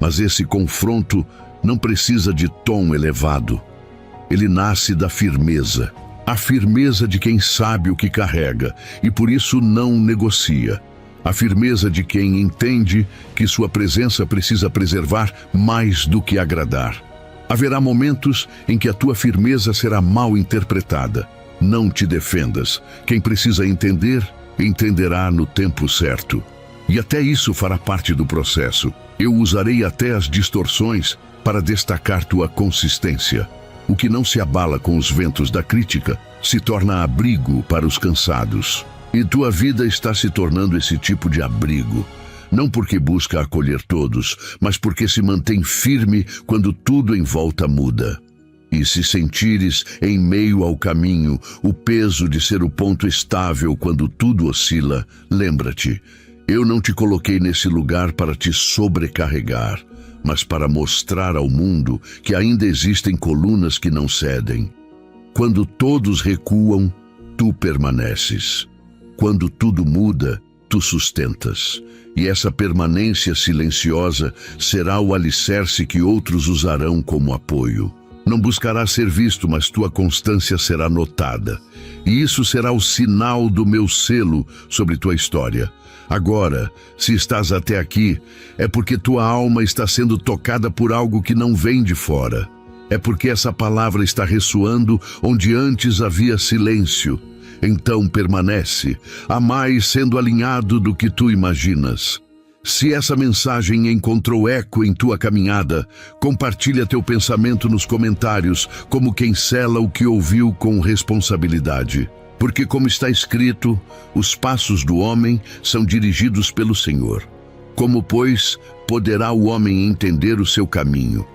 Mas esse confronto não precisa de tom elevado. Ele nasce da firmeza. A firmeza de quem sabe o que carrega e por isso não negocia. A firmeza de quem entende que sua presença precisa preservar mais do que agradar. Haverá momentos em que a tua firmeza será mal interpretada. Não te defendas. Quem precisa entender, entenderá no tempo certo. E até isso fará parte do processo. Eu usarei até as distorções para destacar tua consistência. O que não se abala com os ventos da crítica se torna abrigo para os cansados. E tua vida está se tornando esse tipo de abrigo. Não porque busca acolher todos, mas porque se mantém firme quando tudo em volta muda. E se sentires em meio ao caminho o peso de ser o ponto estável quando tudo oscila, lembra-te. Eu não te coloquei nesse lugar para te sobrecarregar, mas para mostrar ao mundo que ainda existem colunas que não cedem. Quando todos recuam, tu permaneces. Quando tudo muda, tu sustentas. E essa permanência silenciosa será o alicerce que outros usarão como apoio. Não buscarás ser visto, mas tua constância será notada. E isso será o sinal do meu selo sobre tua história. Agora, se estás até aqui, é porque tua alma está sendo tocada por algo que não vem de fora. É porque essa palavra está ressoando onde antes havia silêncio. Então permanece, há mais sendo alinhado do que tu imaginas. Se essa mensagem encontrou eco em tua caminhada, compartilha teu pensamento nos comentários, como quem sela o que ouviu com responsabilidade. Porque, como está escrito, os passos do homem são dirigidos pelo Senhor. Como, pois, poderá o homem entender o seu caminho?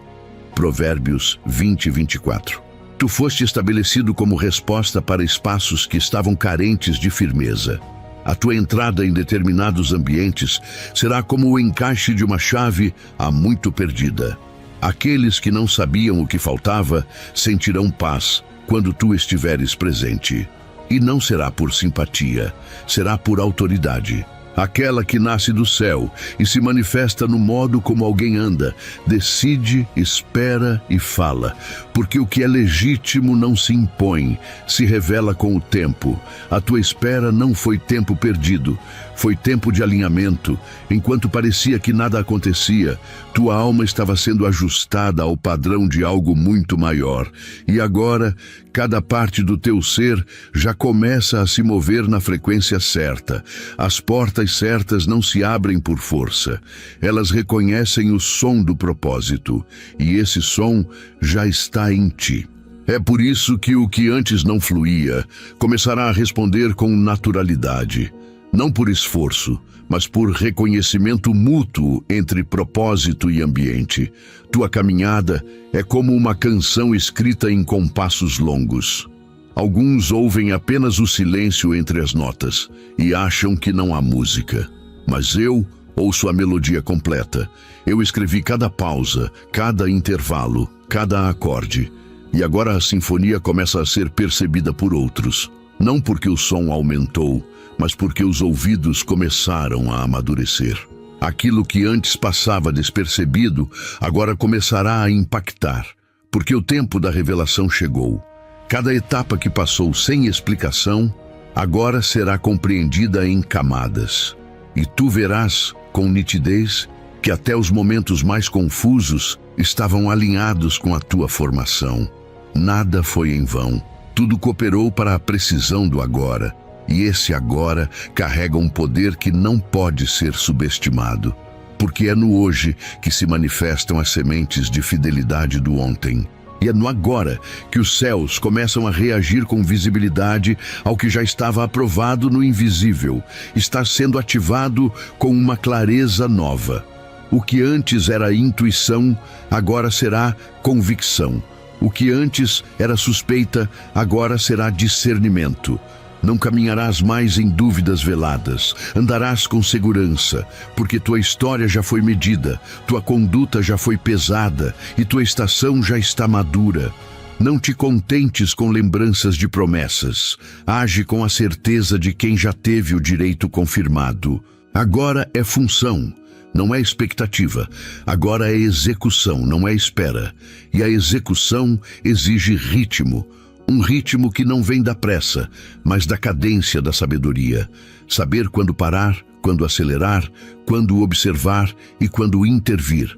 Provérbios 20:24. Tu foste estabelecido como resposta para espaços que estavam carentes de firmeza. A tua entrada em determinados ambientes será como o encaixe de uma chave há muito perdida. Aqueles que não sabiam o que faltava sentirão paz quando tu estiveres presente. E não será por simpatia, será por autoridade. Aquela que nasce do céu e se manifesta no modo como alguém anda, decide, espera e fala, porque o que é legítimo não se impõe, se revela com o tempo. A tua espera não foi tempo perdido, foi tempo de alinhamento. Enquanto parecia que nada acontecia, tua alma estava sendo ajustada ao padrão de algo muito maior. E agora, cada parte do teu ser já começa a se mover na frequência certa. As portas certas não se abrem por força. Elas reconhecem o som do propósito, e esse som já está em ti. É por isso que o que antes não fluía começará a responder com naturalidade. Não por esforço, mas por reconhecimento mútuo entre propósito e ambiente. Tua caminhada é como uma canção escrita em compassos longos. Alguns ouvem apenas o silêncio entre as notas e acham que não há música. Mas eu ouço a melodia completa. Eu escrevi cada pausa, cada intervalo, cada acorde. E agora a sinfonia começa a ser percebida por outros. Não porque o som aumentou, mas porque os ouvidos começaram a amadurecer. Aquilo que antes passava despercebido, agora começará a impactar, porque o tempo da revelação chegou. Cada etapa que passou sem explicação, agora será compreendida em camadas. E tu verás, com nitidez, que até os momentos mais confusos estavam alinhados com a tua formação. Nada foi em vão. Tudo cooperou para a precisão do agora. E esse agora carrega um poder que não pode ser subestimado, porque é no hoje que se manifestam as sementes de fidelidade do ontem. E é no agora que os céus começam a reagir com visibilidade ao que já estava aprovado no invisível. Está sendo ativado com uma clareza nova. O que antes era intuição, agora será convicção. O que antes era suspeita, agora será discernimento. Não caminharás mais em dúvidas veladas, andarás com segurança, porque tua história já foi medida, tua conduta já foi pesada e tua estação já está madura. Não te contentes com lembranças de promessas, age com a certeza de quem já teve o direito confirmado. Agora é função, não é expectativa, agora é execução, não é espera. E a execução exige ritmo. Um ritmo que não vem da pressa, mas da cadência da sabedoria. Saber quando parar, quando acelerar, quando observar e quando intervir.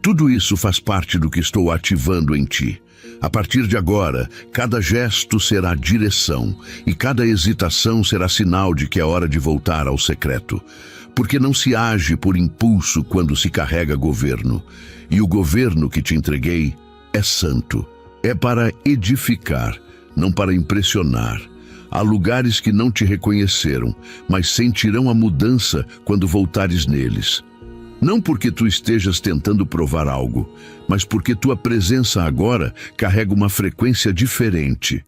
Tudo isso faz parte do que estou ativando em ti. A partir de agora, cada gesto será direção e cada hesitação será sinal de que é hora de voltar ao secreto. Porque não se age por impulso quando se carrega governo. E o governo que te entreguei é santo. É para edificar, não para impressionar. Há lugares que não te reconheceram, mas sentirão a mudança quando voltares neles. Não porque tu estejas tentando provar algo, mas porque tua presença agora carrega uma frequência diferente.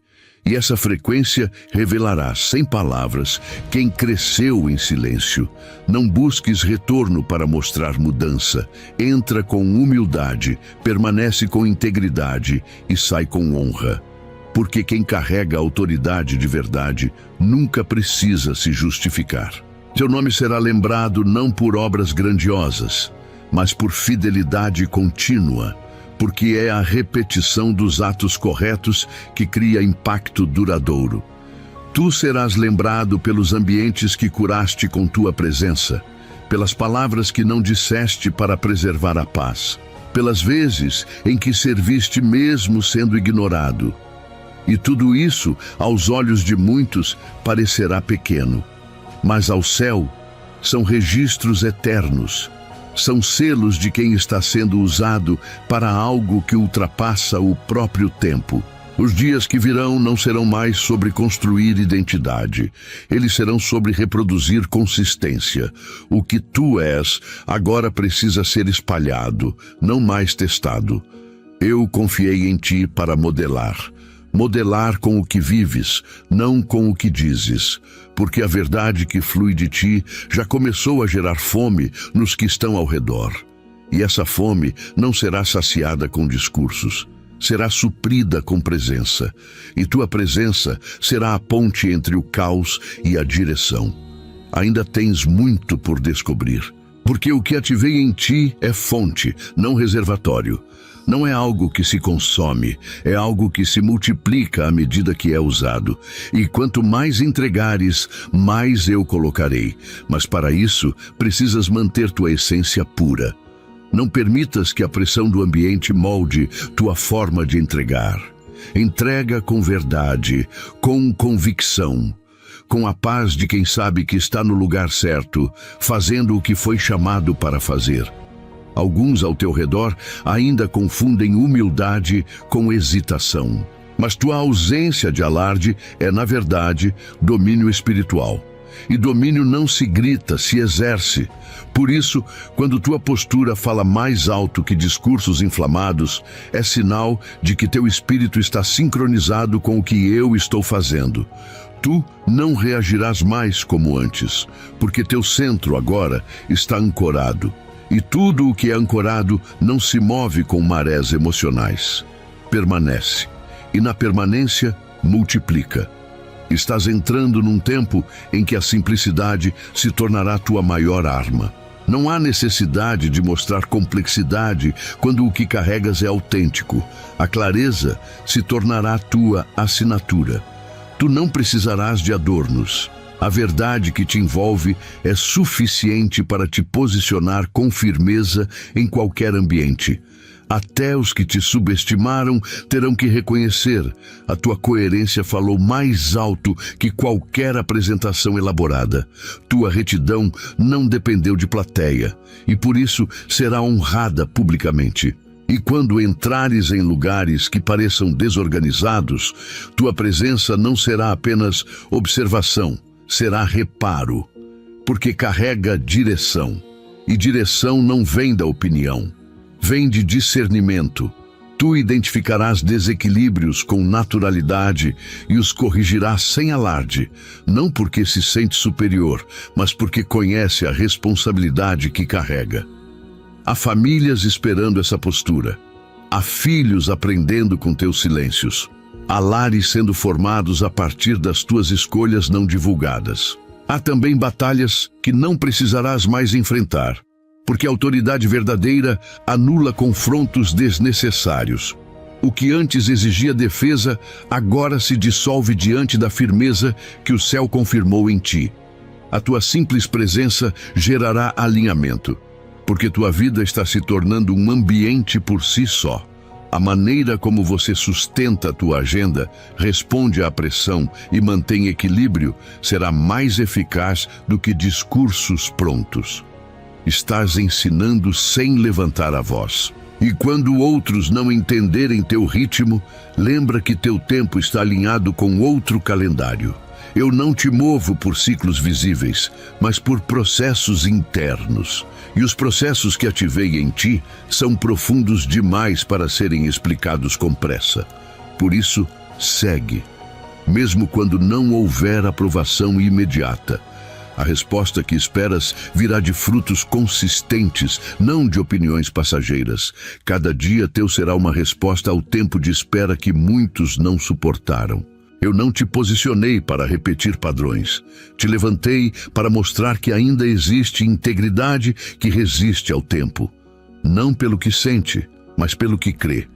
E essa frequência revelará, sem palavras, quem cresceu em silêncio. Não busques retorno para mostrar mudança. Entra com humildade, permanece com integridade e sai com honra. Porque quem carrega a autoridade de verdade nunca precisa se justificar. Seu nome será lembrado não por obras grandiosas, mas por fidelidade contínua, porque é a repetição dos atos corretos que cria impacto duradouro. Tu serás lembrado pelos ambientes que curaste com tua presença, pelas palavras que não disseste para preservar a paz, pelas vezes em que serviste mesmo sendo ignorado. E tudo isso, aos olhos de muitos, parecerá pequeno, mas ao céu são registros eternos. São selos de quem está sendo usado para algo que ultrapassa o próprio tempo. Os dias que virão não serão mais sobre construir identidade. Eles serão sobre reproduzir consistência. O que tu és agora precisa ser espalhado, não mais testado. Eu confiei em ti para modelar. Modelar com o que vives, não com o que dizes, porque a verdade que flui de ti já começou a gerar fome nos que estão ao redor. E essa fome não será saciada com discursos, será suprida com presença, e tua presença será a ponte entre o caos e a direção. Ainda tens muito por descobrir, porque o que ativei em ti é fonte, não reservatório. Não é algo que se consome, é algo que se multiplica à medida que é usado. E quanto mais entregares, mais eu colocarei. Mas para isso, precisas manter tua essência pura. Não permitas que a pressão do ambiente molde tua forma de entregar. Entrega com verdade, com convicção, com a paz de quem sabe que está no lugar certo, fazendo o que foi chamado para fazer. Alguns ao teu redor ainda confundem humildade com hesitação. Mas tua ausência de alarde é, na verdade, domínio espiritual. E domínio não se grita, se exerce. Por isso, quando tua postura fala mais alto que discursos inflamados, é sinal de que teu espírito está sincronizado com o que eu estou fazendo. Tu não reagirás mais como antes, porque teu centro agora está ancorado. E tudo o que é ancorado não se move com marés emocionais. Permanece. E na permanência, multiplica. Estás entrando num tempo em que a simplicidade se tornará tua maior arma. Não há necessidade de mostrar complexidade quando o que carregas é autêntico. A clareza se tornará tua assinatura. Tu não precisarás de adornos. A verdade que te envolve é suficiente para te posicionar com firmeza em qualquer ambiente. Até os que te subestimaram terão que reconhecer. A tua coerência falou mais alto que qualquer apresentação elaborada. Tua retidão não dependeu de plateia, e por isso será honrada publicamente. E quando entrares em lugares que pareçam desorganizados, tua presença não será apenas observação, será reparo, porque carrega direção. E direção não vem da opinião, vem de discernimento. Tu identificarás desequilíbrios com naturalidade e os corrigirás sem alarde, não porque se sente superior, mas porque conhece a responsabilidade que carrega. Há famílias esperando essa postura. Há filhos aprendendo com teus silêncios. Há lares sendo formados a partir das tuas escolhas não divulgadas. Há também batalhas que não precisarás mais enfrentar, porque a autoridade verdadeira anula confrontos desnecessários. O que antes exigia defesa, agora se dissolve diante da firmeza que o céu confirmou em ti. A tua simples presença gerará alinhamento, porque tua vida está se tornando um ambiente por si só. A maneira como você sustenta a tua agenda, responde à pressão e mantém equilíbrio será mais eficaz do que discursos prontos. Estás ensinando sem levantar a voz. E quando outros não entenderem teu ritmo, lembra que teu tempo está alinhado com outro calendário. Eu não te movo por ciclos visíveis, mas por processos internos. E os processos que ativei em ti são profundos demais para serem explicados com pressa. Por isso, segue. Mesmo quando não houver aprovação imediata, a resposta que esperas virá de frutos consistentes, não de opiniões passageiras. Cada dia teu será uma resposta ao tempo de espera que muitos não suportaram. Eu não te posicionei para repetir padrões. Te levantei para mostrar que ainda existe integridade que resiste ao tempo. Não pelo que sente, mas pelo que crê.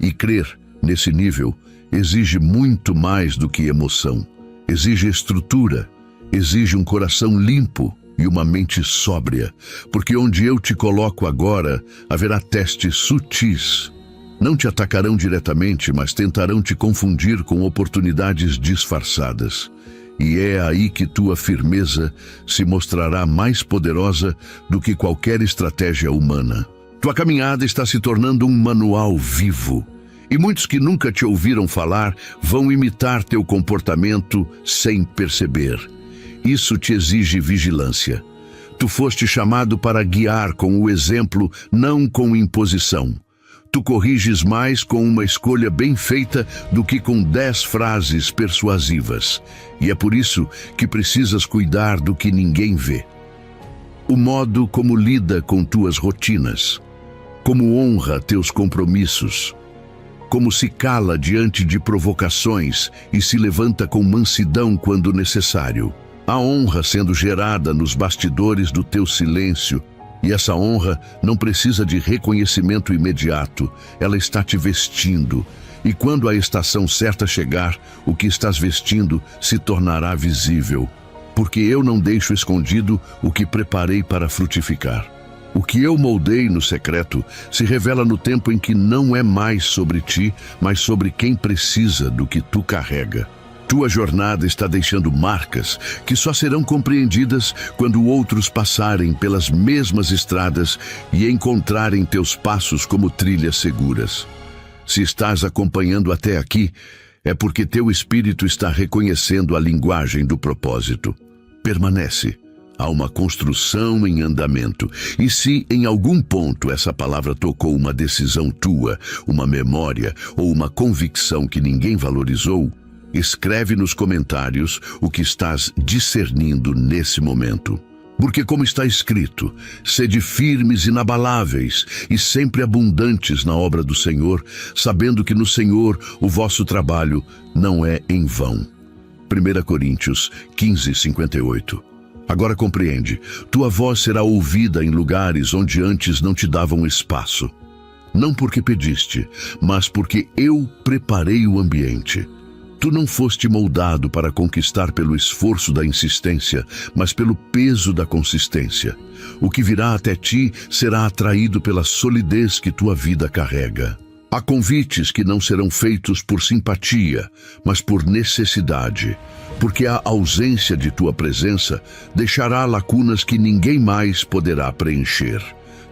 E crer, nesse nível, exige muito mais do que emoção. Exige estrutura, exige um coração limpo e uma mente sóbria, porque onde eu te coloco agora, haverá testes sutis. Não te atacarão diretamente, mas tentarão te confundir com oportunidades disfarçadas. E é aí que tua firmeza se mostrará mais poderosa do que qualquer estratégia humana. Tua caminhada está se tornando um manual vivo. E muitos que nunca te ouviram falar vão imitar teu comportamento sem perceber. Isso te exige vigilância. Tu foste chamado para guiar com o exemplo, não com imposição. Tu corriges mais com uma escolha bem feita do que com 10 frases persuasivas. E é por isso que precisas cuidar do que ninguém vê. O modo como lida com tuas rotinas, como honra teus compromissos, como se cala diante de provocações e se levanta com mansidão quando necessário. A honra sendo gerada nos bastidores do teu silêncio, e essa honra não precisa de reconhecimento imediato, ela está te vestindo. E quando a estação certa chegar, o que estás vestindo se tornará visível. Porque eu não deixo escondido o que preparei para frutificar. O que eu moldei no secreto se revela no tempo em que não é mais sobre ti, mas sobre quem precisa do que tu carrega. Tua jornada está deixando marcas que só serão compreendidas quando outros passarem pelas mesmas estradas e encontrarem teus passos como trilhas seguras. Se estás acompanhando até aqui, é porque teu espírito está reconhecendo a linguagem do propósito. Permanece. Há uma construção em andamento. E se em algum ponto essa palavra tocou uma decisão tua, uma memória ou uma convicção que ninguém valorizou, escreve nos comentários o que estás discernindo nesse momento. Porque como está escrito, sede firmes, inabaláveis e sempre abundantes na obra do Senhor, sabendo que no Senhor o vosso trabalho não é em vão. 1 Coríntios 15:58. Agora compreende, tua voz será ouvida em lugares onde antes não te davam espaço. Não porque pediste, mas porque eu preparei o ambiente. Tu não foste moldado para conquistar pelo esforço da insistência, mas pelo peso da consistência. O que virá até ti será atraído pela solidez que tua vida carrega. Há convites que não serão feitos por simpatia, mas por necessidade, porque a ausência de tua presença deixará lacunas que ninguém mais poderá preencher.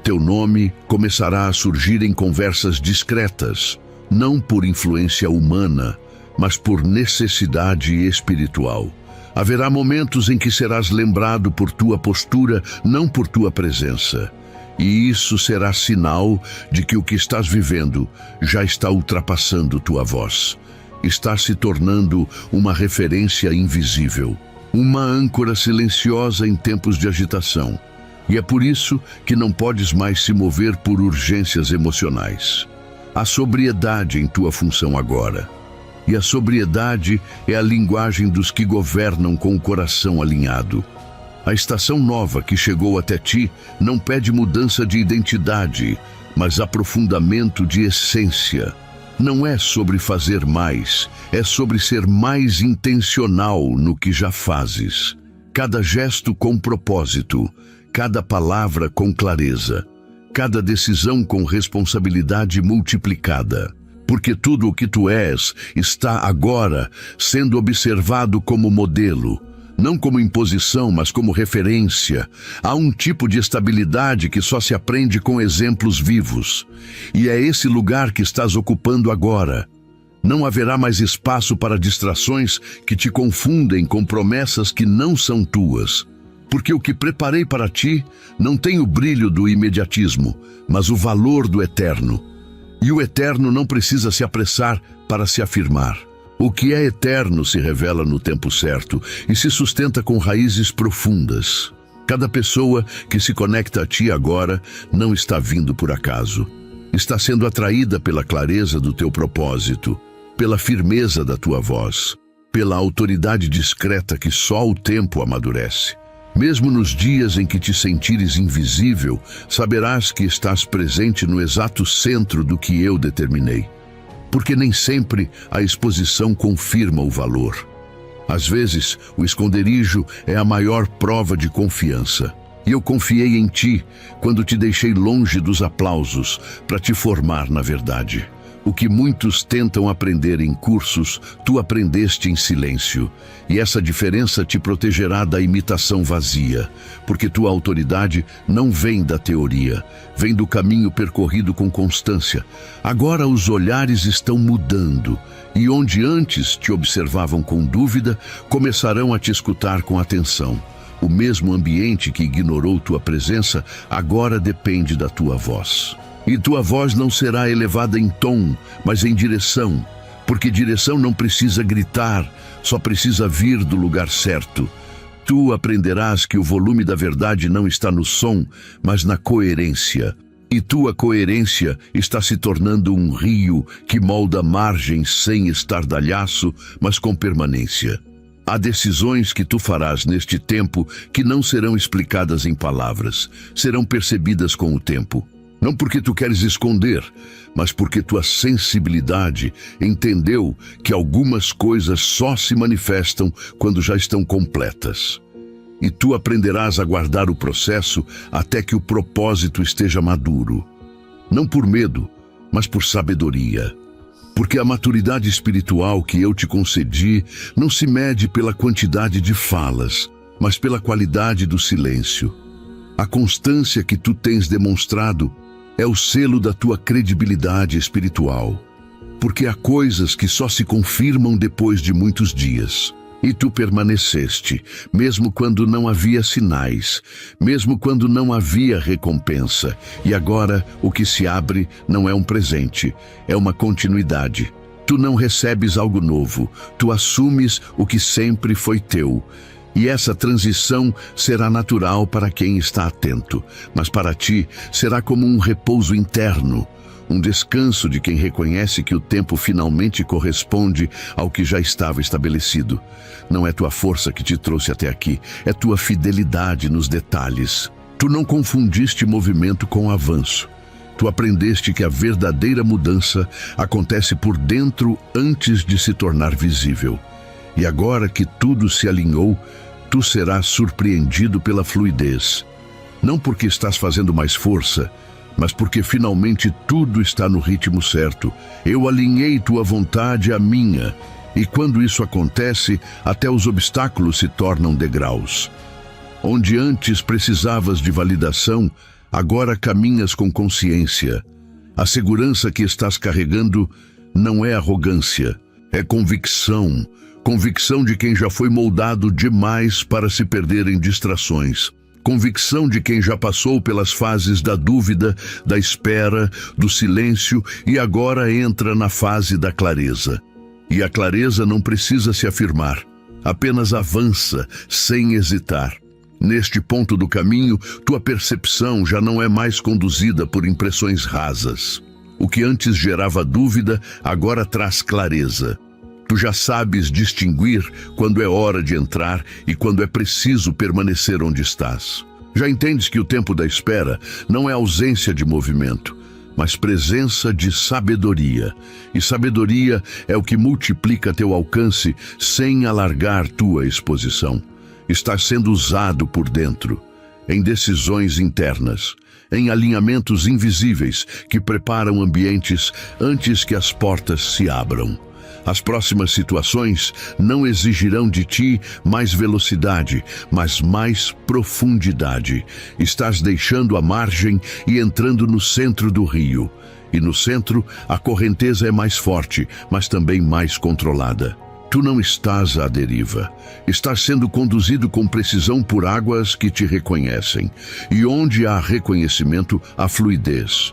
Teu nome começará a surgir em conversas discretas, não por influência humana, mas por necessidade espiritual. Haverá momentos em que serás lembrado por tua postura, não por tua presença. E isso será sinal de que o que estás vivendo já está ultrapassando tua voz. Está se tornando uma referência invisível, uma âncora silenciosa em tempos de agitação. E é por isso que não podes mais se mover por urgências emocionais. Há sobriedade em tua função agora. E a sobriedade é a linguagem dos que governam com o coração alinhado. A estação nova que chegou até ti não pede mudança de identidade, mas aprofundamento de essência. Não é sobre fazer mais, é sobre ser mais intencional no que já fazes. Cada gesto com propósito, cada palavra com clareza, cada decisão com responsabilidade multiplicada. Porque tudo o que tu és está agora sendo observado como modelo, não como imposição, mas como referência. Há um tipo de estabilidade que só se aprende com exemplos vivos. E é esse lugar que estás ocupando agora. Não haverá mais espaço para distrações que te confundem com promessas que não são tuas. Porque o que preparei para ti não tem o brilho do imediatismo, mas o valor do eterno. E o eterno não precisa se apressar para se afirmar. O que é eterno se revela no tempo certo e se sustenta com raízes profundas. Cada pessoa que se conecta a ti agora não está vindo por acaso. Está sendo atraída pela clareza do teu propósito, pela firmeza da tua voz, pela autoridade discreta que só o tempo amadurece. Mesmo nos dias em que te sentires invisível, saberás que estás presente no exato centro do que eu determinei. Porque nem sempre a exposição confirma o valor. Às vezes, o esconderijo é a maior prova de confiança. E eu confiei em ti quando te deixei longe dos aplausos para te formar na verdade. O que muitos tentam aprender em cursos, tu aprendeste em silêncio. E essa diferença te protegerá da imitação vazia, porque tua autoridade não vem da teoria, vem do caminho percorrido com constância. Agora os olhares estão mudando, e onde antes te observavam com dúvida, começarão a te escutar com atenção. O mesmo ambiente que ignorou tua presença, agora depende da tua voz. E tua voz não será elevada em tom, mas em direção, porque direção não precisa gritar, só precisa vir do lugar certo. Tu aprenderás que o volume da verdade não está no som, mas na coerência. E tua coerência está se tornando um rio que molda margens sem estardalhaço, mas com permanência. Há decisões que tu farás neste tempo que não serão explicadas em palavras, serão percebidas com o tempo. Não porque tu queres esconder, mas porque tua sensibilidade entendeu que algumas coisas só se manifestam quando já estão completas. E tu aprenderás a guardar o processo até que o propósito esteja maduro. Não por medo, mas por sabedoria. Porque a maturidade espiritual que eu te concedi não se mede pela quantidade de falas, mas pela qualidade do silêncio. A constância que tu tens demonstrado é o selo da tua credibilidade espiritual. Porque há coisas que só se confirmam depois de muitos dias. E tu permaneceste, mesmo quando não havia sinais, mesmo quando não havia recompensa. E agora o que se abre não é um presente, é uma continuidade. Tu não recebes algo novo, tu assumes o que sempre foi teu. E essa transição será natural para quem está atento, mas para ti será como um repouso interno, um descanso de quem reconhece que o tempo finalmente corresponde ao que já estava estabelecido. Não é tua força que te trouxe até aqui, é tua fidelidade nos detalhes. Tu não confundiste movimento com avanço. Tu aprendeste que a verdadeira mudança acontece por dentro antes de se tornar visível. E agora que tudo se alinhou, tu serás surpreendido pela fluidez. Não porque estás fazendo mais força, mas porque finalmente tudo está no ritmo certo. Eu alinhei tua vontade à minha, e quando isso acontece, até os obstáculos se tornam degraus. Onde antes precisavas de validação, agora caminhas com consciência. A segurança que estás carregando não é arrogância, é convicção. Convicção de quem já foi moldado demais para se perder em distrações. Convicção de quem já passou pelas fases da dúvida, da espera, do silêncio e agora entra na fase da clareza. E a clareza não precisa se afirmar, apenas avança, sem hesitar. Neste ponto do caminho, tua percepção já não é mais conduzida por impressões rasas. O que antes gerava dúvida, agora traz clareza. Tu já sabes distinguir quando é hora de entrar e quando é preciso permanecer onde estás. Já entendes que o tempo da espera não é ausência de movimento, mas presença de sabedoria. E sabedoria é o que multiplica teu alcance sem alargar tua exposição. Estás sendo usado por dentro, em decisões internas, em alinhamentos invisíveis que preparam ambientes antes que as portas se abram. As próximas situações não exigirão de ti mais velocidade, mas mais profundidade. Estás deixando a margem e entrando no centro do rio. E no centro, a correnteza é mais forte, mas também mais controlada. Tu não estás à deriva. Estás sendo conduzido com precisão por águas que te reconhecem. E onde há reconhecimento, há fluidez.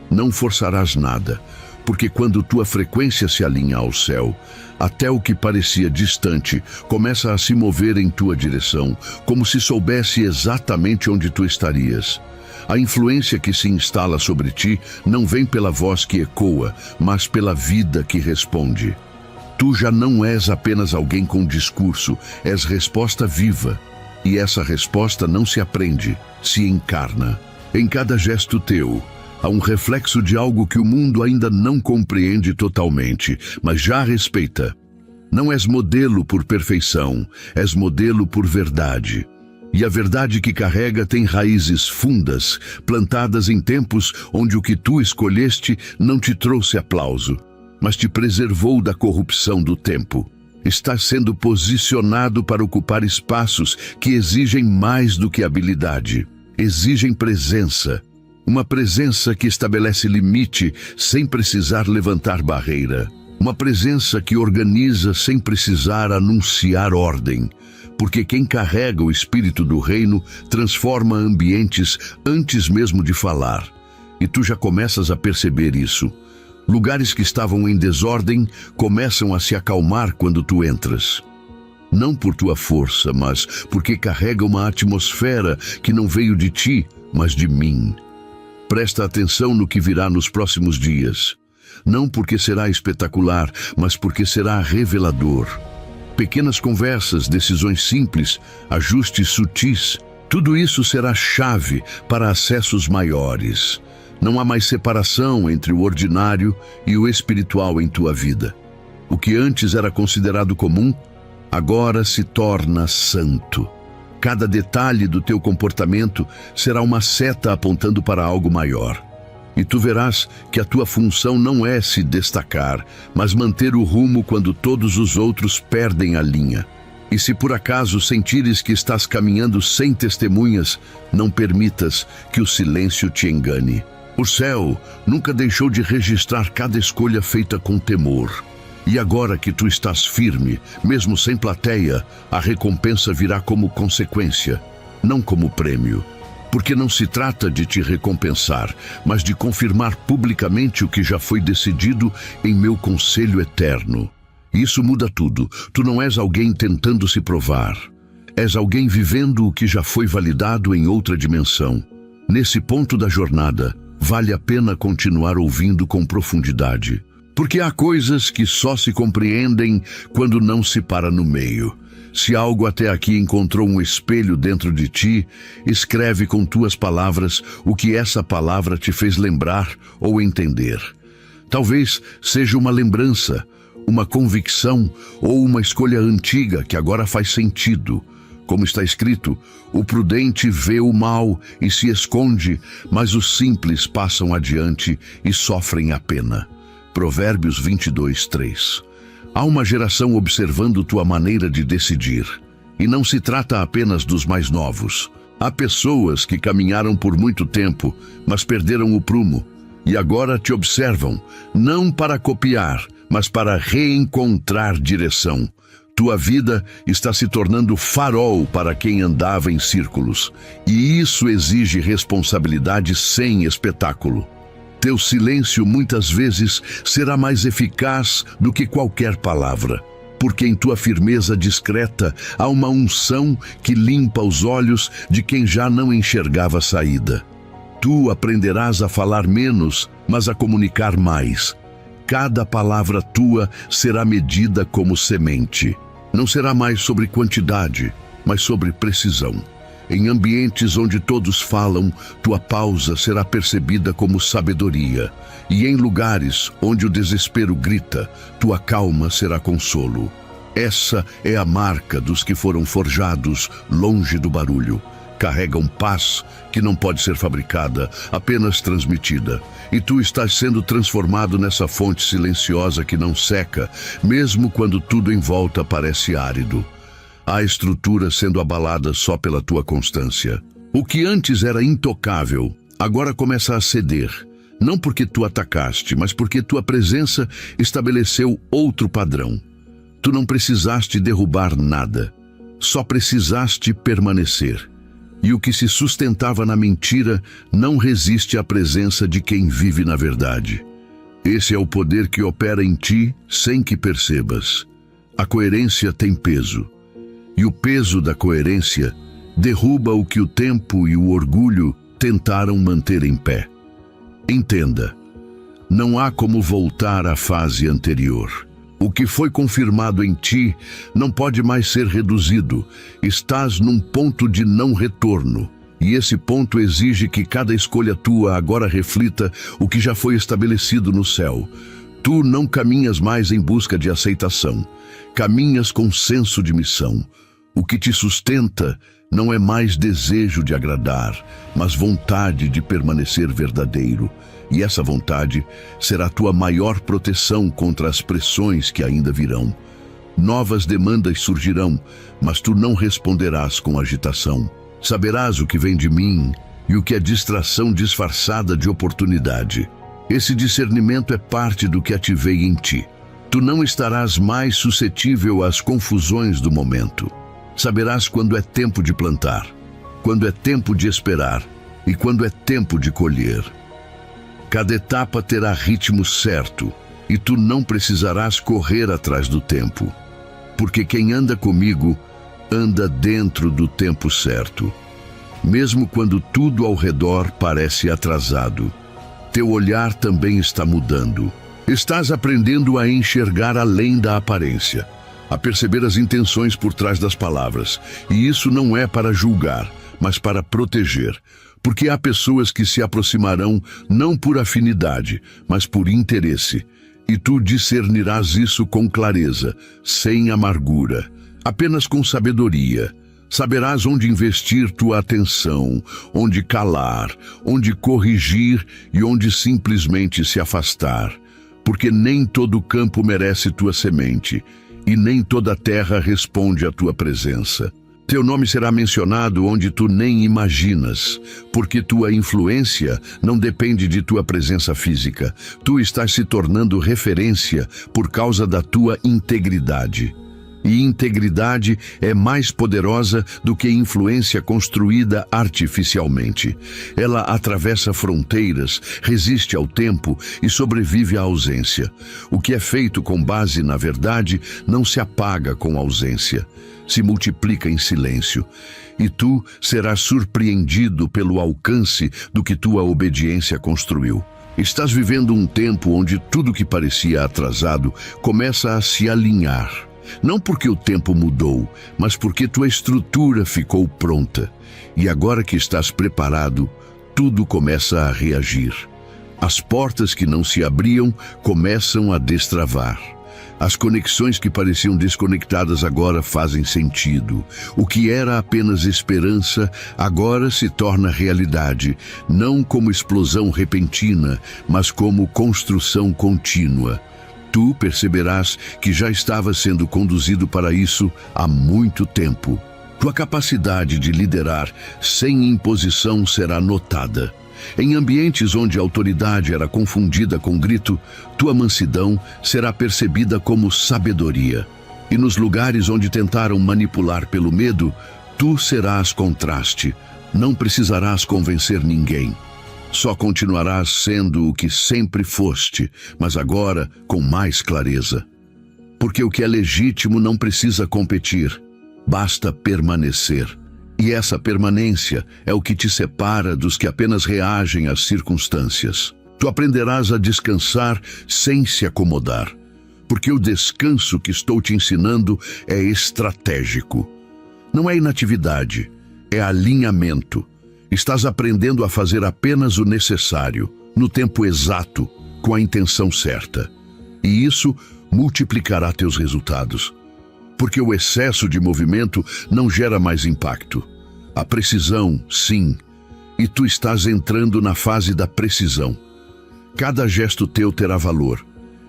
Não forçarás nada. Porque quando tua frequência se alinha ao céu, até o que parecia distante começa a se mover em tua direção, como se soubesse exatamente onde tu estarias. A influência que se instala sobre ti não vem pela voz que ecoa, mas pela vida que responde. Tu já não és apenas alguém com discurso, és resposta viva. E essa resposta não se aprende, se encarna. Em cada gesto teu, há um reflexo de algo que o mundo ainda não compreende totalmente, mas já respeita. Não és modelo por perfeição, és modelo por verdade. E a verdade que carrega tem raízes fundas, plantadas em tempos onde o que tu escolheste não te trouxe aplauso, mas te preservou da corrupção do tempo. Estás sendo posicionado para ocupar espaços que exigem mais do que habilidade. Exigem presença. Uma presença que estabelece limite sem precisar levantar barreira. Uma presença que organiza sem precisar anunciar ordem. Porque quem carrega o espírito do reino transforma ambientes antes mesmo de falar. E tu já começas a perceber isso. Lugares que estavam em desordem começam a se acalmar quando tu entras. Não por tua força, mas porque carrega uma atmosfera que não veio de ti, mas de mim. Presta atenção no que virá nos próximos dias. Não porque será espetacular, mas porque será revelador. Pequenas conversas, decisões simples, ajustes sutis, tudo isso será chave para acessos maiores. Não há mais separação entre o ordinário e o espiritual em tua vida. O que antes era considerado comum, agora se torna santo. Cada detalhe do teu comportamento será uma seta apontando para algo maior. E tu verás que a tua função não é se destacar, mas manter o rumo quando todos os outros perdem a linha. E se por acaso sentires que estás caminhando sem testemunhas, não permitas que o silêncio te engane. O céu nunca deixou de registrar cada escolha feita com temor. E agora que tu estás firme, mesmo sem plateia, a recompensa virá como consequência, não como prêmio. Porque não se trata de te recompensar, mas de confirmar publicamente o que já foi decidido em meu conselho eterno. Isso muda tudo. Tu não és alguém tentando se provar. És alguém vivendo o que já foi validado em outra dimensão. Nesse ponto da jornada, vale a pena continuar ouvindo com profundidade. Porque há coisas que só se compreendem quando não se para no meio. Se algo até aqui encontrou um espelho dentro de ti, escreve com tuas palavras o que essa palavra te fez lembrar ou entender. Talvez seja uma lembrança, uma convicção ou uma escolha antiga que agora faz sentido. Como está escrito, o prudente vê o mal e se esconde, mas os simples passam adiante e sofrem a pena. Provérbios 22:3. Há uma geração observando tua maneira de decidir. E não se trata apenas dos mais novos. Há pessoas que caminharam por muito tempo, mas perderam o prumo. E agora te observam, não para copiar, mas para reencontrar direção. Tua vida está se tornando farol para quem andava em círculos. E isso exige responsabilidade sem espetáculo. Teu silêncio muitas vezes será mais eficaz do que qualquer palavra, porque em tua firmeza discreta há uma unção que limpa os olhos de quem já não enxergava saída. Tu aprenderás a falar menos, mas a comunicar mais. Cada palavra tua será medida como semente. Não será mais sobre quantidade, mas sobre precisão. Em ambientes onde todos falam, tua pausa será percebida como sabedoria. E em lugares onde o desespero grita, tua calma será consolo. Essa é a marca dos que foram forjados longe do barulho. Carregam paz que não pode ser fabricada, apenas transmitida. E tu estás sendo transformado nessa fonte silenciosa que não seca, mesmo quando tudo em volta parece árido. Há estrutura sendo abalada só pela tua constância. O que antes era intocável, agora começa a ceder. Não porque tu atacaste, mas porque tua presença estabeleceu outro padrão. Tu não precisaste derrubar nada, só precisaste permanecer. E o que se sustentava na mentira não resiste à presença de quem vive na verdade. Esse é o poder que opera em ti sem que percebas. A coerência tem peso. E o peso da coerência derruba o que o tempo e o orgulho tentaram manter em pé. Entenda, não há como voltar à fase anterior. O que foi confirmado em ti não pode mais ser reduzido. Estás num ponto de não retorno. E esse ponto exige que cada escolha tua agora reflita o que já foi estabelecido no céu. Tu não caminhas mais em busca de aceitação. Caminhas com senso de missão. O que te sustenta não é mais desejo de agradar, mas vontade de permanecer verdadeiro. E essa vontade será tua maior proteção contra as pressões que ainda virão. Novas demandas surgirão, mas tu não responderás com agitação. Saberás o que vem de mim e o que é distração disfarçada de oportunidade. Esse discernimento é parte do que ativei em ti. Tu não estarás mais suscetível às confusões do momento. Saberás quando é tempo de plantar, quando é tempo de esperar e quando é tempo de colher. Cada etapa terá ritmo certo e tu não precisarás correr atrás do tempo. Porque quem anda comigo anda dentro do tempo certo. Mesmo quando tudo ao redor parece atrasado, teu olhar também está mudando. Estás aprendendo a enxergar além da aparência, a perceber as intenções por trás das palavras. E isso não é para julgar, mas para proteger. Porque há pessoas que se aproximarão não por afinidade, mas por interesse. E tu discernirás isso com clareza, sem amargura, apenas com sabedoria. Saberás onde investir tua atenção, onde calar, onde corrigir e onde simplesmente se afastar. Porque nem todo campo merece tua semente, e nem toda terra responde à tua presença. Teu nome será mencionado onde tu nem imaginas, porque tua influência não depende de tua presença física. Tu estás se tornando referência por causa da tua integridade. E integridade é mais poderosa do que influência construída artificialmente. Ela atravessa fronteiras, resiste ao tempo e sobrevive à ausência. O que é feito com base na verdade não se apaga com ausência. Se multiplica em silêncio. E tu serás surpreendido pelo alcance do que tua obediência construiu. Estás vivendo um tempo onde tudo que parecia atrasado começa a se alinhar. Não porque o tempo mudou, mas porque tua estrutura ficou pronta. E agora que estás preparado, tudo começa a reagir. As portas que não se abriam começam a destravar. As conexões que pareciam desconectadas agora fazem sentido. O que era apenas esperança, agora se torna realidade, não como explosão repentina, mas como construção contínua. Tu perceberás que já estava sendo conduzido para isso há muito tempo. Tua capacidade de liderar sem imposição será notada. Em ambientes onde a autoridade era confundida com grito, tua mansidão será percebida como sabedoria. E nos lugares onde tentaram manipular pelo medo, tu serás contraste. Não precisarás convencer ninguém. Só continuarás sendo o que sempre foste, mas agora com mais clareza. Porque o que é legítimo não precisa competir, basta permanecer. E essa permanência é o que te separa dos que apenas reagem às circunstâncias. Tu aprenderás a descansar sem se acomodar, porque o descanso que estou te ensinando é estratégico. Não é inatividade, é alinhamento. Estás aprendendo a fazer apenas o necessário, no tempo exato, com a intenção certa. E isso multiplicará teus resultados. Porque o excesso de movimento não gera mais impacto. A precisão, sim. E tu estás entrando na fase da precisão. Cada gesto teu terá valor.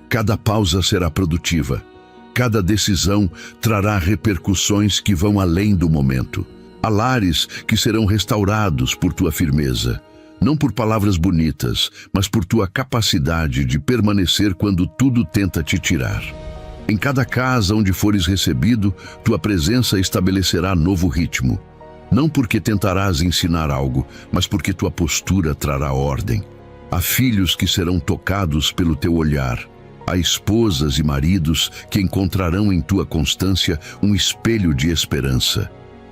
Cada pausa será produtiva. Cada decisão trará repercussões que vão além do momento. Há lares que serão restaurados por tua firmeza, não por palavras bonitas, mas por tua capacidade de permanecer quando tudo tenta te tirar. Em cada casa onde fores recebido, tua presença estabelecerá novo ritmo. Não porque tentarás ensinar algo, mas porque tua postura trará ordem. Há filhos que serão tocados pelo teu olhar. Há esposas e maridos que encontrarão em tua constância um espelho de esperança.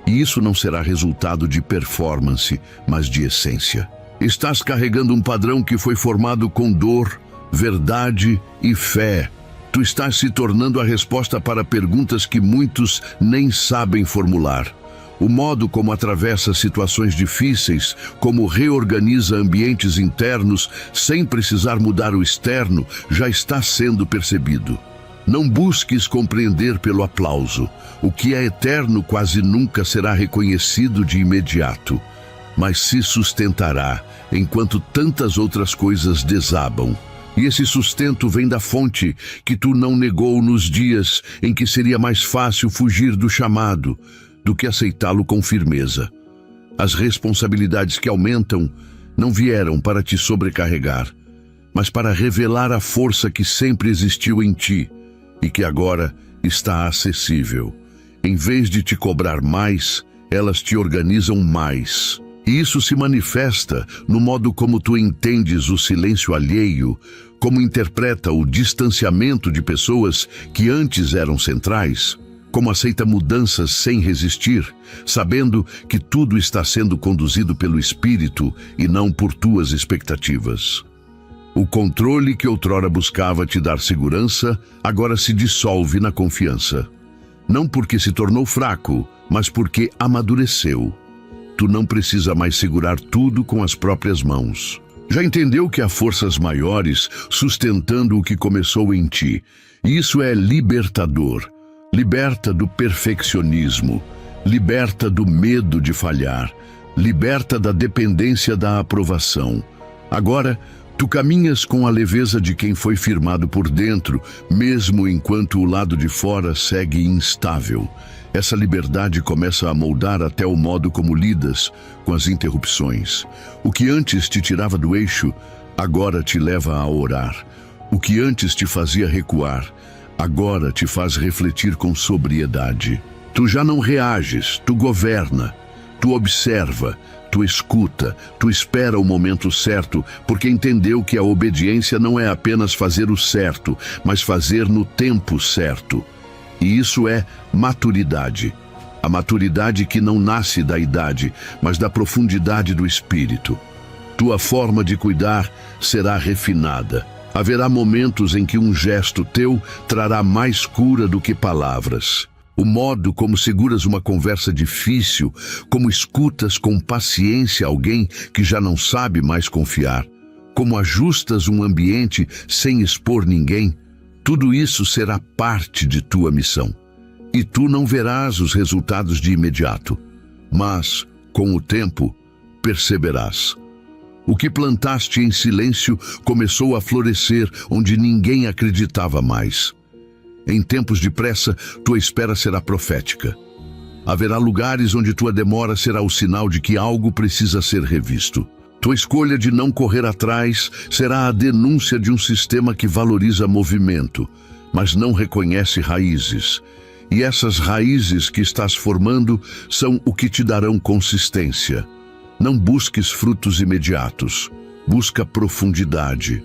E isso não será resultado de performance, mas de essência. Estás carregando um padrão que foi formado com dor, verdade e fé. Tu estás se tornando a resposta para perguntas que muitos nem sabem formular. O modo como atravessa situações difíceis, como reorganiza ambientes internos sem precisar mudar o externo, já está sendo percebido. Não busques compreender pelo aplauso. O que é eterno quase nunca será reconhecido de imediato, mas se sustentará enquanto tantas outras coisas desabam. E esse sustento vem da fonte que tu não negou nos dias em que seria mais fácil fugir do chamado do que aceitá-lo com firmeza. As responsabilidades que aumentam não vieram para te sobrecarregar, mas para revelar a força que sempre existiu em ti e que agora está acessível. Em vez de te cobrar mais, elas te organizam mais. E isso se manifesta no modo como tu entendes o silêncio alheio, como interpreta o distanciamento de pessoas que antes eram centrais, como aceita mudanças sem resistir, sabendo que tudo está sendo conduzido pelo Espírito e não por tuas expectativas. O controle que outrora buscava te dar segurança, agora se dissolve na confiança. Não porque se tornou fraco, mas porque amadureceu. Tu não precisa mais segurar tudo com as próprias mãos. Já entendeu que há forças maiores sustentando o que começou em ti. E isso é libertador. Liberta do perfeccionismo, liberta do medo de falhar, liberta da dependência da aprovação. Agora, tu caminhas com a leveza de quem foi firmado por dentro, mesmo enquanto o lado de fora segue instável. Essa liberdade começa a moldar até o modo como lidas com as interrupções. O que antes te tirava do eixo, agora te leva a orar. O que antes te fazia recuar, agora te faz refletir com sobriedade. Tu já não reages, tu governa, tu observa, tu escuta, tu espera o momento certo, porque entendeu que a obediência não é apenas fazer o certo, mas fazer no tempo certo. E isso é maturidade. A maturidade que não nasce da idade, mas da profundidade do espírito. Tua forma de cuidar será refinada. Haverá momentos em que um gesto teu trará mais cura do que palavras. O modo como seguras uma conversa difícil, como escutas com paciência alguém que já não sabe mais confiar, como ajustas um ambiente sem expor ninguém, tudo isso será parte de tua missão. E tu não verás os resultados de imediato, mas, com o tempo, perceberás. O que plantaste em silêncio começou a florescer onde ninguém acreditava mais. Em tempos de pressa, tua espera será profética. Haverá lugares onde tua demora será o sinal de que algo precisa ser revisto. Tua escolha de não correr atrás será a denúncia de um sistema que valoriza movimento, mas não reconhece raízes. E essas raízes que estás formando são o que te darão consistência. Não busques frutos imediatos, busca profundidade,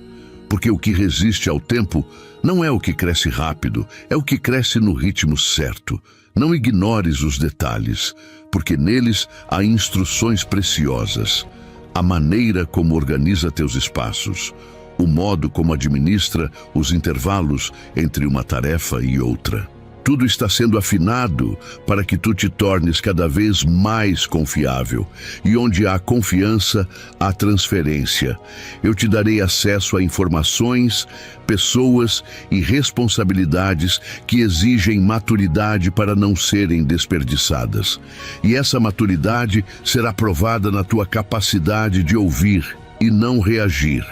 porque o que resiste ao tempo não é o que cresce rápido, é o que cresce no ritmo certo. Não ignores os detalhes, porque neles há instruções preciosas. A maneira como organiza teus espaços, o modo como administra os intervalos entre uma tarefa e outra. Tudo está sendo afinado para que tu te tornes cada vez mais confiável. E onde há confiança, há transferência. Eu te darei acesso a informações, pessoas e responsabilidades que exigem maturidade para não serem desperdiçadas. E essa maturidade será provada na tua capacidade de ouvir e não reagir.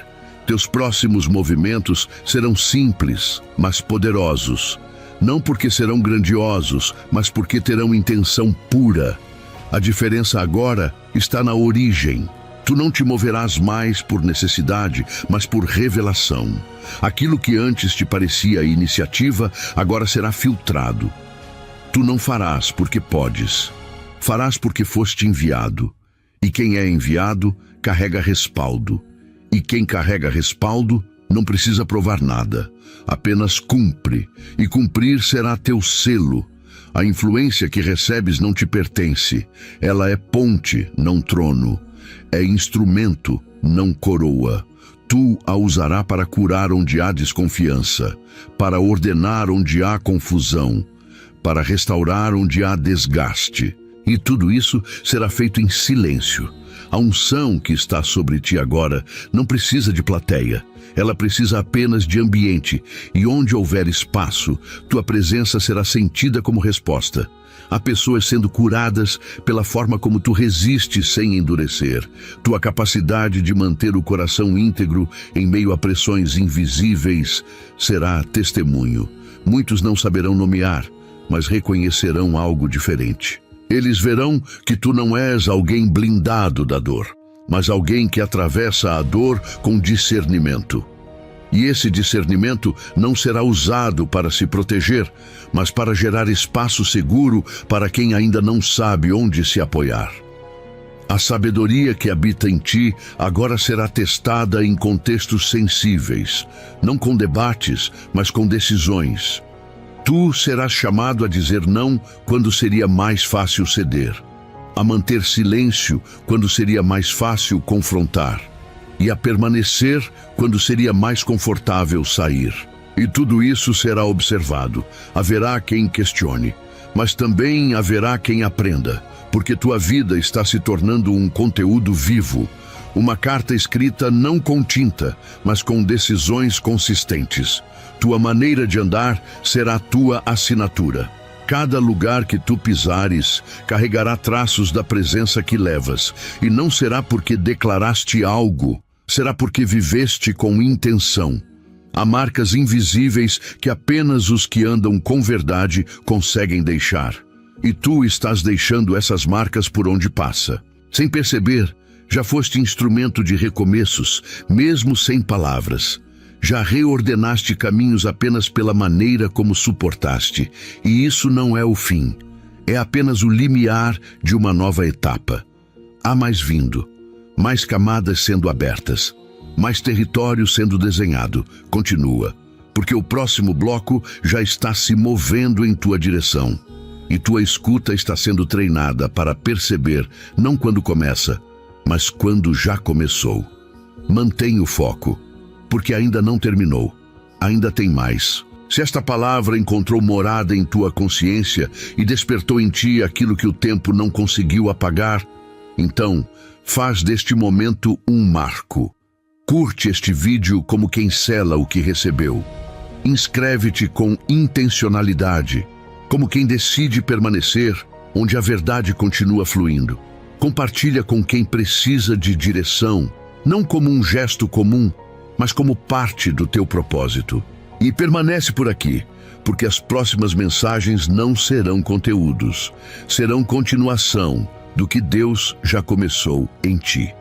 Teus próximos movimentos serão simples, mas poderosos. Não porque serão grandiosos, mas porque terão intenção pura. A diferença agora está na origem. Tu não te moverás mais por necessidade, mas por revelação. Aquilo que antes te parecia iniciativa, agora será filtrado. Tu não farás porque podes. Farás porque foste enviado. E quem é enviado, carrega respaldo. E quem carrega respaldo, não precisa provar nada, apenas cumpre, e cumprir será teu selo. A influência que recebes não te pertence, ela é ponte, não trono, é instrumento, não coroa. Tu a usará para curar onde há desconfiança, para ordenar onde há confusão, para restaurar onde há desgaste. E tudo isso será feito em silêncio. A unção que está sobre ti agora não precisa de plateia. Ela precisa apenas de ambiente, e onde houver espaço, tua presença será sentida como resposta. Há pessoas sendo curadas pela forma como tu resistes sem endurecer. Tua capacidade de manter o coração íntegro em meio a pressões invisíveis será testemunho. Muitos não saberão nomear, mas reconhecerão algo diferente. Eles verão que tu não és alguém blindado da dor, mas alguém que atravessa a dor com discernimento. E esse discernimento não será usado para se proteger, mas para gerar espaço seguro para quem ainda não sabe onde se apoiar. A sabedoria que habita em ti agora será testada em contextos sensíveis, não com debates, mas com decisões. Tu serás chamado a dizer não quando seria mais fácil ceder, a manter silêncio quando seria mais fácil confrontar, e a permanecer quando seria mais confortável sair. E tudo isso será observado. Haverá quem questione, mas também haverá quem aprenda, porque tua vida está se tornando um conteúdo vivo, uma carta escrita não com tinta, mas com decisões consistentes. Tua maneira de andar será tua assinatura. Cada lugar que tu pisares carregará traços da presença que levas, e não será porque declaraste algo, será porque viveste com intenção. Há marcas invisíveis que apenas os que andam com verdade conseguem deixar. E tu estás deixando essas marcas por onde passa. Sem perceber, já foste instrumento de recomeços, mesmo sem palavras. Já reordenaste caminhos apenas pela maneira como suportaste. E isso não é o fim. É apenas o limiar de uma nova etapa. Há mais vindo, mais camadas sendo abertas, mais território sendo desenhado. Continua, porque o próximo bloco já está se movendo em tua direção. E tua escuta está sendo treinada para perceber, não quando começa, mas quando já começou. Mantenha o foco, porque ainda não terminou. Ainda tem mais. Se esta palavra encontrou morada em tua consciência e despertou em ti aquilo que o tempo não conseguiu apagar, então faz deste momento um marco. Curte este vídeo como quem sela o que recebeu. Inscreve-te com intencionalidade, como quem decide permanecer onde a verdade continua fluindo. Compartilha com quem precisa de direção, não como um gesto comum, mas como parte do teu propósito. E permanece por aqui, porque as próximas mensagens não serão conteúdos, serão continuação do que Deus já começou em ti.